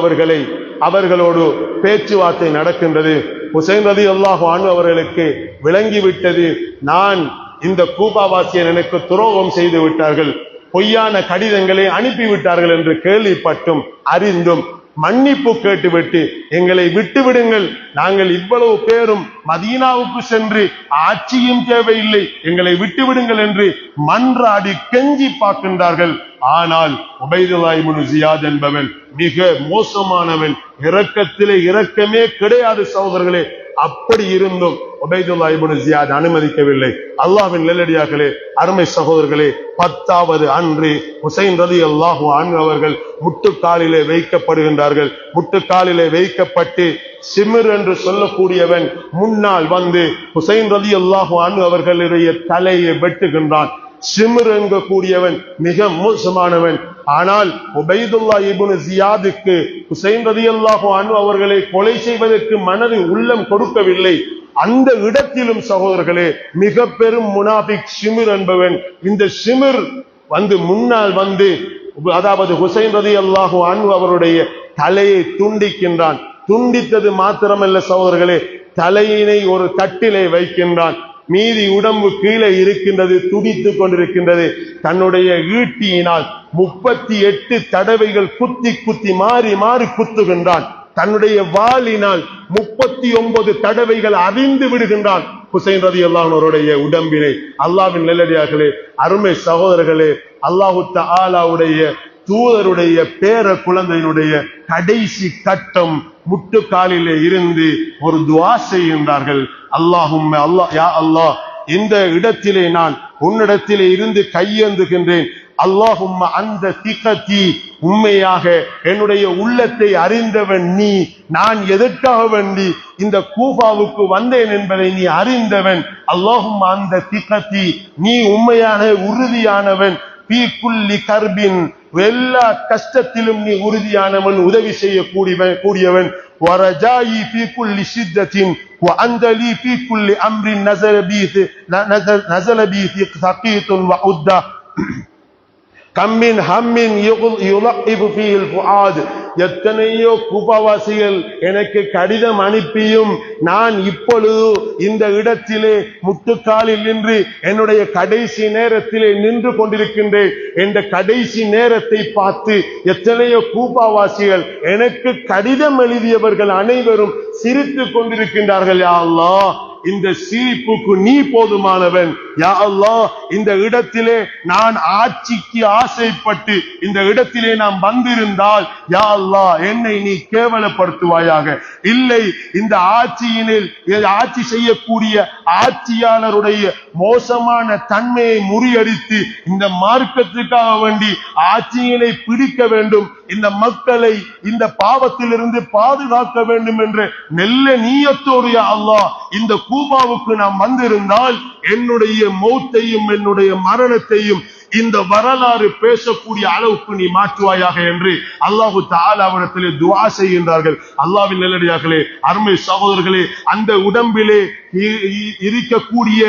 அவர்களோடு பேச்சுவார்த்தை நடக்கின்றது. ஹுசைன் ரலியல்லாஹு அன்ஹு அவர்களுக்கு விளங்கிவிட்டது, நான் இந்த கூபாவாசியன் எனக்கு துரோகம் செய்து விட்டார்கள், பொய்யான கடிதங்களை அனுப்பிவிட்டார்கள் என்று கேள்விப்பட்டும் அறிந்தும் மன்னிப்பு கேட்டுவிட்டு எங்களை விட்டுவிடுங்கள், நாங்கள் இவ்வளவு பேரும் மதீனாவுக்கு சென்று ஆட்சியும் தேவையில்லை, எங்களை விட்டுவிடுங்கள் என்று மன்றாடி கெஞ்சி பார்க்கின்றார்கள். ஆனால் உபைதுல்லா இப்னு ஜியாத் என்பவன் மிக மோசமானவன், இரக்கத்திலே இரக்கமே கிடையாது. சகோதரர்களே, அப்படி இருந்தும் உபைதுல்லா இப்னு ஜியாத் அனுமதிக்கவில்லை. அல்லாஹ்வின் நல்லடியார்களே, அருமை சகோதரர்களே, 10வது அன்று ஹுசைன் ரலியல்லாஹு அன்ஹு அவர்கள் முட்டுக்காலிலே வைக்கப்படுகின்றார்கள். முட்டுக்காலிலே வைக்கப்பட்டு சிமிர் என்று சொல்லக்கூடியவன் முன்னால் வந்து ஹுசைன் ரலியல்லாஹு அன்ஹு அவர்களுடைய தலையை வெட்டுகின்றான். சிமிர் என்கக்கூடியவன் மிக மோசமானவன். ஆனால் உபைதுல்லா இப்னு ஜியாதுக்கு ஹுசைன் ரலியல்லாஹு அன்ஹு அவர்களை கொலை செய்வதற்கு மனது உள்ளம் கொடுக்கவில்லை. அந்த இடத்திலும் சகோதரர்களே, மிக பெரும் முனாபிக் சிமிர் என்பவன் இந்த சிமிர் வந்து முன்னால் வந்து அதாவது ஹுசைன் ரலியல்லாஹு அன்ஹு அவருடைய தலையை துண்டிக்கின்றான். துண்டித்தது மாத்திரமல்ல சகோதரர்களே, தலையினை ஒரு தட்டிலே வைக்கின்றான். மீதி உடம்பு கீழே இருக்கின்றது, துடித்துக் கொண்டிருக்கின்றது. தன்னுடைய ஈட்டியினால் 38 தடவைகள் குத்தி குத்தி மாறி மாறி குத்துகின்றான். தன்னுடைய வாளினால் 39 தடவைகள் அறிந்து விடுகின்றான் ஹுசைன் ரலியல்லாஹு அன்ஹு அவருடைய உடம்பினை. அல்லாஹ்வின் நல்லடியார்களே, அருமை சகோதரர்களே, அல்லாஹு தஆலாவுடைய தூதருடைய பேர குழந்தையினுடைய கடைசி கட்டம் முட்டுக்காலிலே இருந்து ஒரு துஆ செய்கின்றார்கள். அல்லாஹும்ம அல்லாஹ் யா அல்லாஹ், இந்த இடத்திலே நான் உன்னிடத்திலே இருந்து கையேந்துகின்றேன். அல்லாஹும்ம அந்த திகதி, உண்மையாக என்னுடைய உள்ளத்தை அறிந்தவன் நீ, நான் எதற்காக வேண்டி இந்த கூஃபாவுக்கு வந்தேன் என்பதை நீ அறிந்தவன். அல்லாஹும்ம அந்த திகதி, நீ உண்மையான உறுதியானவன். ஃபீ குல்லி கர்பின், எல்லா கஷ்டத்திலும் நீ உறுதியானவன், உதவி செய்ய கூடியவன். வரஜாயி ஃபீ குல்லி ஷித்தத்தின் வஅந்தலி ஃபீ குல்லி அம்ரின் நஸல பி ஸகீத்துன் வஉத்தா கம்மின் ஹம்மின் யுலஇபு ஃபீல் ஃபுஆத். எத்தனையோ கூபாவாசிகள் எனக்கு கடிதம் அனுப்பியும் நான் இப்பொழுது இந்த இடத்திலே முட்டுக்காலில் நின்று என்னுடைய கடைசி நேரத்திலே நின்று கொண்டிருக்கின்றேன். என்ற கடைசி நேரத்தை பார்த்து எத்தனையோ கூபாவாசிகள் எனக்கு கடிதம் எழுதியவர்கள் அனைவரும் சிரித்துக் கொண்டிருக்கின்றார்கள். யா அல்லாஹ், இந்த சிரிப்புக்கு நீ போதுமானவன். யா அல்லாஹ், இந்த இடத்திலே நான் ஆட்சிக்கு ஆசைப்பட்டு இந்த இடத்திலே நாம் வந்திருந்தால் யா அல்லாஹ் என்னை நீ கேவலப்படுத்துவாயாக. இல்லை, இந்த ஆட்சியினில் ஆட்சி செய்யக்கூடிய ஆட்சியாளருடைய மோசமான தன்மையை முறியடித்து இந்த மார்க்கத்துக்காக வேண்டி ஆட்சியினை பிடிக்க வேண்டும், இந்த மக்களை இந்த பாவத்திலிருந்து பாதுகாக்க வேண்டும் என்ற நல்ல நீயத்தோடு யா அல்லாஹ் இந்த கூபாவுக்கு நாம் வந்திருந்தால் என்னுடைய மௌத்தையும் என்னுடைய மரணத்தையும் இந்த வரலாறு பேசக்கூடிய அளவுக்கு நீ மாற்றுவாயாக என்று அல்லாஹு தஆலாவிடத்திலே துஆ செய்கின்றார்கள். அல்லாஹ்வின் நல்லடியார்களே, அருமை சகோதரர்களே, அந்த உடம்பிலே இருக்கக்கூடிய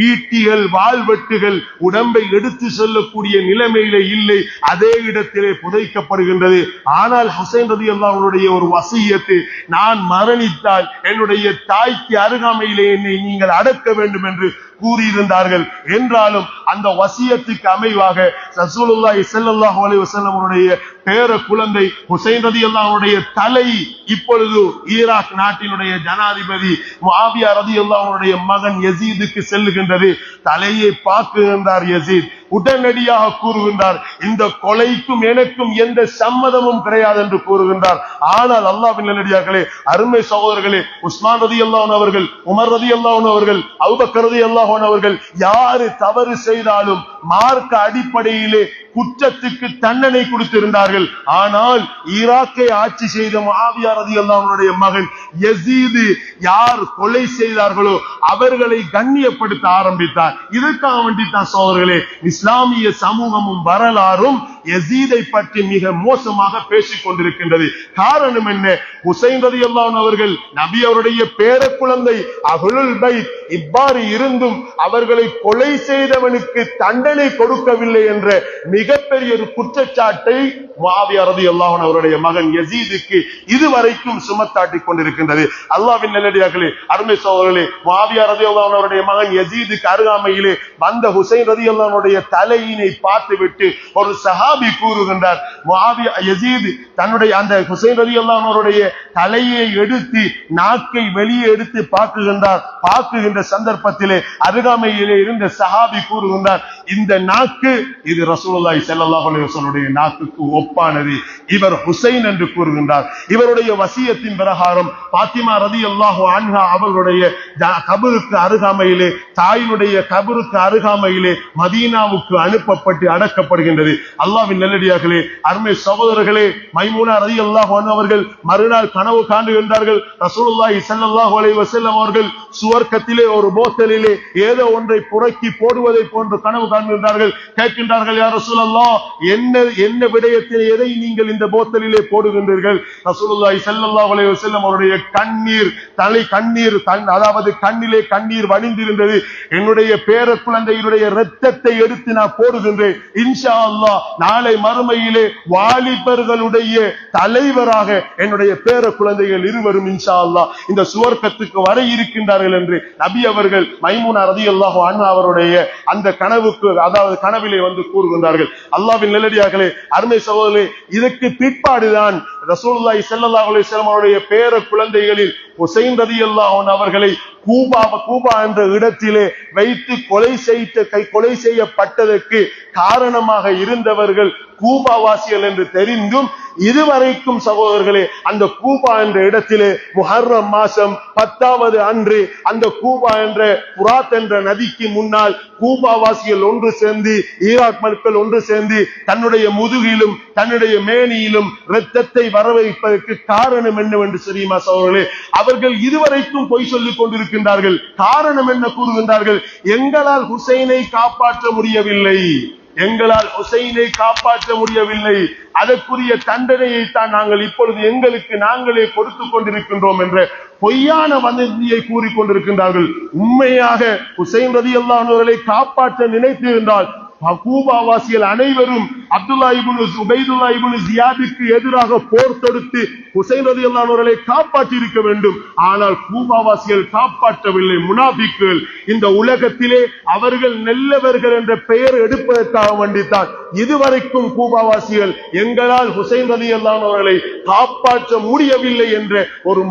ஈட்டிகள், வாழ்வெட்டுகள் உடம்பை எடுத்து செல்லக்கூடிய நிலைமையிலே இல்லை, அதே இடத்திலே புதைக்கப்படுகின்றது. ஆனால் ஹுசைன் ரலியல்லாஹு அன்ஹுடைய ஒரு வசியத்து, நான் மரணித்தால் என்னுடைய தாய்க்கு அருகாமையிலே என்னை நீங்கள் அடக்க வேண்டும் என்று கூறியிருந்தார்கள். என்றாலும் அந்த வசியத்துக்கு அமைவாக ரசூலுல்லாஹி ஸல்லல்லாஹு அலைஹி வஸல்லம் அவருடைய பேர குழந்தை ஹுசைன் ரலியல்லாஹு அன்ஹுடைய தலை இப்பொழுது ஈராக் நாட்டினுடைய ஜனாதிபதி முஆவியா ரலியல்லாஹு அன்ஹுடைய மகன் யசீதுக்கு செல்லுகின்றது. தலையை பார்க்குகின்றார் யசீத். உடனடியாக கூறுகின்றார், இந்த கொலைக்கும் எனக்கும் எந்த சம்மதமும் கிடையாது என்று கூறுகின்றார். ஆனால் அல்லாஹ்வின் நல்லடியார்களே, அருமை சகோதரர்களே, உஸ்மான் ரலியல்லாஹு அன்ஹு அவர்கள், உமர் ரலியல்லாஹு அன்ஹு அவர்கள், அபூபக்கர் ரலியல்லாஹு அன்ஹு அவர்கள் யாரு தவறு செய்தாலும் மார்க்க அடிப்படையிலே குற்றத்துக்கு தண்டனை கொடுத்திருந்தார்கள். ஆனால் ஈராக்கை ஆட்சி செய்த முஆவியா ரலியல்லாஹு அன்ஹுடைய மகன் யசீது யார் கொலை செய்தார்களோ அவர்களை கண்ணியப்படுத்த ஆரம்பித்தார். இதற்காக வேண்டித்தான் சகோதரர்களே, இஸ்லாமிய சமூகமும் வரலாறும் யசீதை பற்றி மிக மோசமாக பேசிக் கொண்டிருக்கின்றது. காரணம் என்ன? ஹுசைன் ரலியல்லாஹு அன்ஹு அவர்கள் நபி அவருடைய பேர குழந்தை, அஹ்லுல் பைத், இவ்வாறு இருந்தும் அவர்களை கொலை செய்தவனுக்கு தண்டனை கொடுக்கவில்லை என்ற மிகப்பெரிய ஒரு குற்றச்சாட்டை முஆவியா ரலியல்லாஹு அன்ஹு அவருடைய மகன் யசீதுக்கு இதுவரைக்கும் சுமத்தாட்டிக் கொண்டிருக்கின்றது. அல்லாஹ்வின் நல்லடியார்களே, அருமை சகோதரர்களே, முஆவியா ரலியல்லாஹு அன்ஹு அவருடைய மகன் யசீதுக்கு அருகாமையிலே வந்த ஹுசைன் ரலியல்லாஹு அன்ஹுடைய தலையினை பார்த்துவிட்டு ஒரு சஹாபி கூறுகின்றார், முஆவியா யசீத் தன்னுடைய அந்த ஹுசைன் ரலியல்லாஹு அன்ஹு அவருடைய தலையை எடுத்து நாக்கை வெளியே எடுத்து பார்க்குகின்ற சந்தர்ப்பத்திலே அருகாமையிலே இருந்த சஹாபி கூறுகின்றார், இந்த நாக்கு இது ரசூலுல்லாஹி ஸல்லல்லாஹு அலைஹி வஸல்லம் நாக்குக்கு ஒப்பானது, இவர் ஹுசைன் என்று கூறுகின்றார். இவருடைய வசியத்தின் பிரகாரம் பாத்திமா ரலியல்லாஹு அன்ஹா அவர்களுடைய கபருக்கு அருகாமையிலே, தாயினுடைய கபருக்கு அருகாமையிலே மதீனாவுக்கு அனுப்பப்பட்டு அடக்கப்படுகின்றது. அல்லாஹ்வின் நல்லடியார்களே, அருமை சகோதரர்களே, மைமூனா ரலியல்லாஹு அன்ஹா அவர்கள் மறுநாள் கனவு காணுகின்றார்கள். ரசூலுல்லாஹி ஸல்லல்லாஹு அலைஹி வஸல்லம் அவர்கள் சுவர்க்கத்திலே ஒரு போத்தலிலே ஏதோ ஒன்றை புரக்கி போடுவதை போன்று கனவு காண்கின்றார்கள். கேட்கின்றார்கள், யா ரசூலல்லாஹ், என்ன விடயத்தில் எதை நீங்கள் இந்த போத்தலிலே போடுகின்றீர்கள்? ரசூலுல்லாஹி ஸல்லல்லாஹு அலைஹி வஸல்லம் அவருடைய கண்ணீர் அதாவது கண்ணிலே கண்ணீர் வடிந்திருந்தது. என்னுடைய பேர குழந்தையினுடைய இரத்தத்தை எடுத்து நான் போடுகின்றேன். இன்ஷா அல்லாஹ் நாளை மறுமையிலே வாலிபர்களுடைய தலைவராக என்னுடைய பேர குழந்தைகள் இருவரும் இன்ஷா அல்லாஹ் இந்த சுவர்க்கத்துக்கு வர இருக்கின்றார்கள் என்று நபி அவர்கள் மைமூனா ரலியல்லாஹு அன்ஹா அவருடைய அந்த கனவுக்கு, அதாவது கனவிலே வந்து கூறுகின்றார்கள். அல்லாஹ்வின் நல்லடியார்களே, அருமை சகோதரர்களே, இதற்கு பிற்பாடுதான் ரசூலுல்லாஹி ஸல்லல்லாஹு அலைஹி வஸல்லம் அவருடைய பேர குழந்தைகளில் ஹுசைன் ரலியல்லாஹு அன்ஹு அவர்களை கூபா என்ற இடத்திலே வைத்து கொலை செய்யப்பட்டதற்கு காரணமாக இருந்தவர்கள் கூபாவாசிகள் என்று தெரிந்தும் இதுவரைக்கும் சகோதரர்களே அந்த கூபா என்ற இடத்திலே முஹர்ரம் மாசம் 10வது அன்று அந்த கூபா என்ற புராத் என்ற நதிக்கு முன்னால் கூபாவாசிகள் ஒன்று சேர்ந்து, ஈராக் மக்கள் ஒன்று சேர்ந்து தன்னுடைய முதுகிலும் தன்னுடைய மேனியிலும் இரத்தத்தை வரவைப்பதற்கு காரணம் என்னவென்று தெரியுமா சகோதரர்களே? அவர்கள் இதுவரைக்கும் பொய் சொல்லிக் கொண்டிருக்கின்றார்கள். காரணம் என்ன கூறுகின்றார்கள்? எங்களால் ஹுசைனை காப்பாற்ற முடியவில்லை, அதற்குரிய தண்டனையை தான் நாங்கள் இப்பொழுது எங்களுக்கு நாங்களே கொடுத்துக் கொண்டிருக்கின்றோம் என்ற பொய்யான வதந்தியை கூறிக்கொண்டிருக்கின்றார்கள். உண்மையாக ஹுசைன் ரலியல்லாஹு அன்ஹு அவர்களை காப்பாற்ற நினைத்திருந்தால் கூபாவாசிகள் அனைவரும் அப்துல்லா இப்னு உபைதுல்லா இப்னு ஜியாதுக்கு எதிராக போர் தொடுத்து ஹுசைன் ரலியல்லாஹு அன்ஹு அவர்களை காப்பாற்றி இருக்க வேண்டும். ஆனால் கூபாவாசிகள் காப்பாற்றவில்லை. முனாஃபிக்குகள் இந்த உலகத்திலே அவர்கள் நல்லவர்கள் என்ற பெயர் எடுப்பதற்காக வேண்டித்தான் இதுவரைக்கும் கூபாவாசிகள் எங்களால் ஹுசைன் ரலியல்லாஹு அன்ஹு அவர்களை காப்பாற்ற முடியவில்லை என்ற ஒரு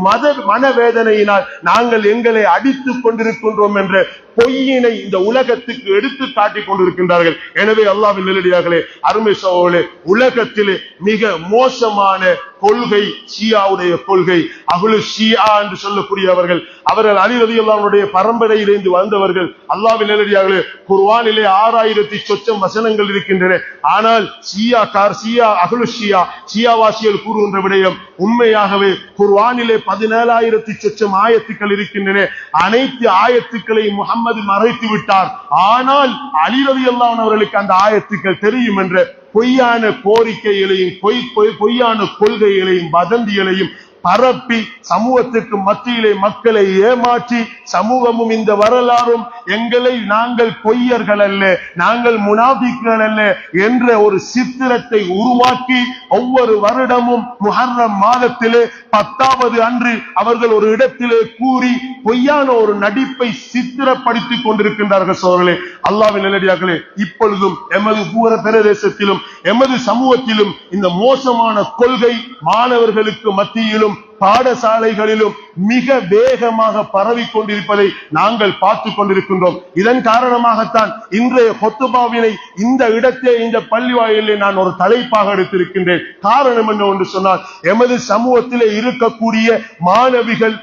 மனவேதனையினால் நாங்கள் எங்களை அடித்துக் கொண்டிருக்கின்றோம் என்ற பொய்யினை இந்த உலகத்துக்கு எடுத்து காட்டிக் கொண்டிருக்கின்றார்கள். எனவே அல்லாஹ்வின் நல்லடியார்களே, அருமை சகோதரர்களே, உலகத்திலே மிக மோசமான கொள்கை ஷியாவுடைய கொள்கை. அஹ்லு ஷியா என்று சொல்லக்கூடியவர்கள், அவர்கள் அலி ரலியல்லாஹு அன்ஹுடைய பரம்பரையிலிருந்து வந்தவர்கள். அல்லாஹ்வின் நல்லடியார்களே, குர்ஆனிலே 6000 சொச்சம் வசனங்கள் இருக்கின்றன. ஆனால் ஷியா அஹ்லு ஷியாவாசிகள் கூறுகின்ற விடயம் உண்மையாகவே குர்ஆனிலே 17000 சொச்சம் ஆயத்துக்கள் இருக்கின்றன. அனைத்து ஆயத்துக்களையும் முஹம்மது மறைத்து விட்டார். ஆனால் அலி ரலியல்லாஹு அன்ஹு அவர்களுக்கு அந்த ஆயத்துக்கள் தெரியும் என்ற பொய்யான கோரிக்கைகளையும் பொய்யான கொள்கைகளையும் வதந்திகளையும் பரப்பி சமூகத்துக்கு மத்தியிலே மக்களை ஏமாற்றி சமூகமும் இந்த வரலாறும் எங்களை நாங்கள் பொய்யர்கள் அல்ல, நாங்கள் முனாபிக்குகள் அல்ல என்ற ஒரு சித்திரத்தை உருவாக்கி ஒவ்வொரு வருடமும் முஹர்ரம் மாதத்திலே 10வது அன்று அவர்கள் ஒரு இடத்திலே கூறி பொய்யான ஒரு நடிப்பை சித்திரப்படுத்திக் கொண்டிருக்கின்றார்கள். சோழர்களே, அல்லாஹ்வின் நல்லடியார்களே, இப்பொழுதும் எமது பூர பிரதேசத்திலும் எமது சமூகத்திலும் இந்த மோசமான கொள்கை மாணவர்களுக்கு மத்தியிலும் பாடசாலைகளிலும் மிக வேகமாக பரவி கொண்டிருப்பதை நாங்கள் பார்த்து கொண்டிருக்கின்றோம். இதன் காரணமாகத்தான் இன்றைய ஹுத்பாவினை இந்த இடத்தே இந்த பள்ளி வாயிலே நான் ஒரு தலைப்பாக எடுத்திருக்கின்றேன். காரணம் என்ன என்று சொன்னால், எமது சமூகத்திலே இருக்கக்கூடிய மாணவர்கள்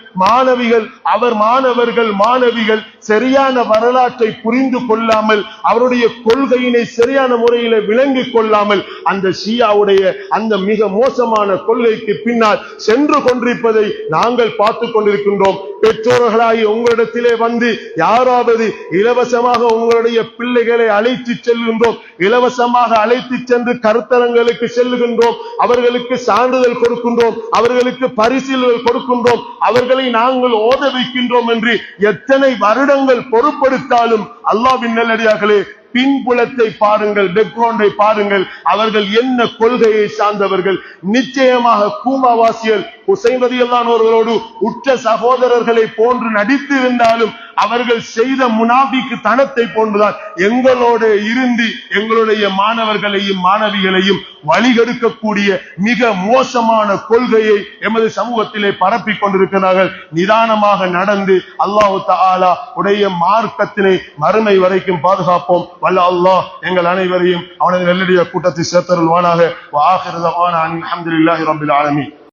சரியான வரலாற்றை புரிந்து கொள்ளாமல், அவருடைய கொள்கையினை சரியான முறையில் விளங்கிக் கொள்ளாமல் அந்த ஷியாவுடைய அந்த மிக மோசமான கொள்கைக்கு பின்னால் சென்று கொண்டிருப்பதை நாங்கள் பார்த்துக் கொண்டிருக்கின்றோம். பெற்றோர்களாகி உங்களிடத்திலே வந்து யாராவது இலவசமாக உங்களுடைய பிள்ளைகளை அழைத்து செல்கின்றோம், இலவசமாக அழைத்து சென்று கருத்தரங்களுக்கு செல்லுகின்றோம், அவர்களுக்கு சான்றிதழ் கொடுக்கின்றோம், அவர்களுக்கு பரிசீலனை கொடுக்கின்றோம், அவர்களை நாங்கள் ஓத வைக்கின்றோம் என்று எத்தனை வருடங்கள் பொறுப்படுத்தாலும் அல்லாஹ்வின் நல்லடியார்களே, பின்புலத்தை பாருங்கள், பேக்ரவுண்டை பாருங்கள், அவர்கள் என்ன கொள்கையை சார்ந்தவர்கள். நிச்சயமாக கூமாவாசிகள் ஹுசைன் ரலியல்லாஹு அன்ஹு அவர்களோடு உற்ற சகோதரர்களை போன்று நடித்திருந்தாலும் அவர்கள் செய்த முனாபிக்கு தனத்தை போன்றுதான் எங்களோட இருந்து எங்களுடைய மாணவர்களையும் மாணவிகளையும் வழிகெடுக்கக்கூடிய மிக மோசமான கொள்கையை எமது சமூகத்திலே பரப்பிக் கொண்டிருக்கிறார்கள். நிதானமாக நடந்து அல்லாஹ் தஆலா உடைய மார்க்கத்தினை மறுமை வரைக்கும் பாதுகாப்போம். வல்ல அல்லாஹ் எங்கள் அனைவரையும் அவனது நல்லடிய கூட்டத்தை சேர்த்தருள்வானாக. வ ஆகிரு தஅவானா அல்ஹம்துலில்லாஹி ரப்பில் ஆலமீன்.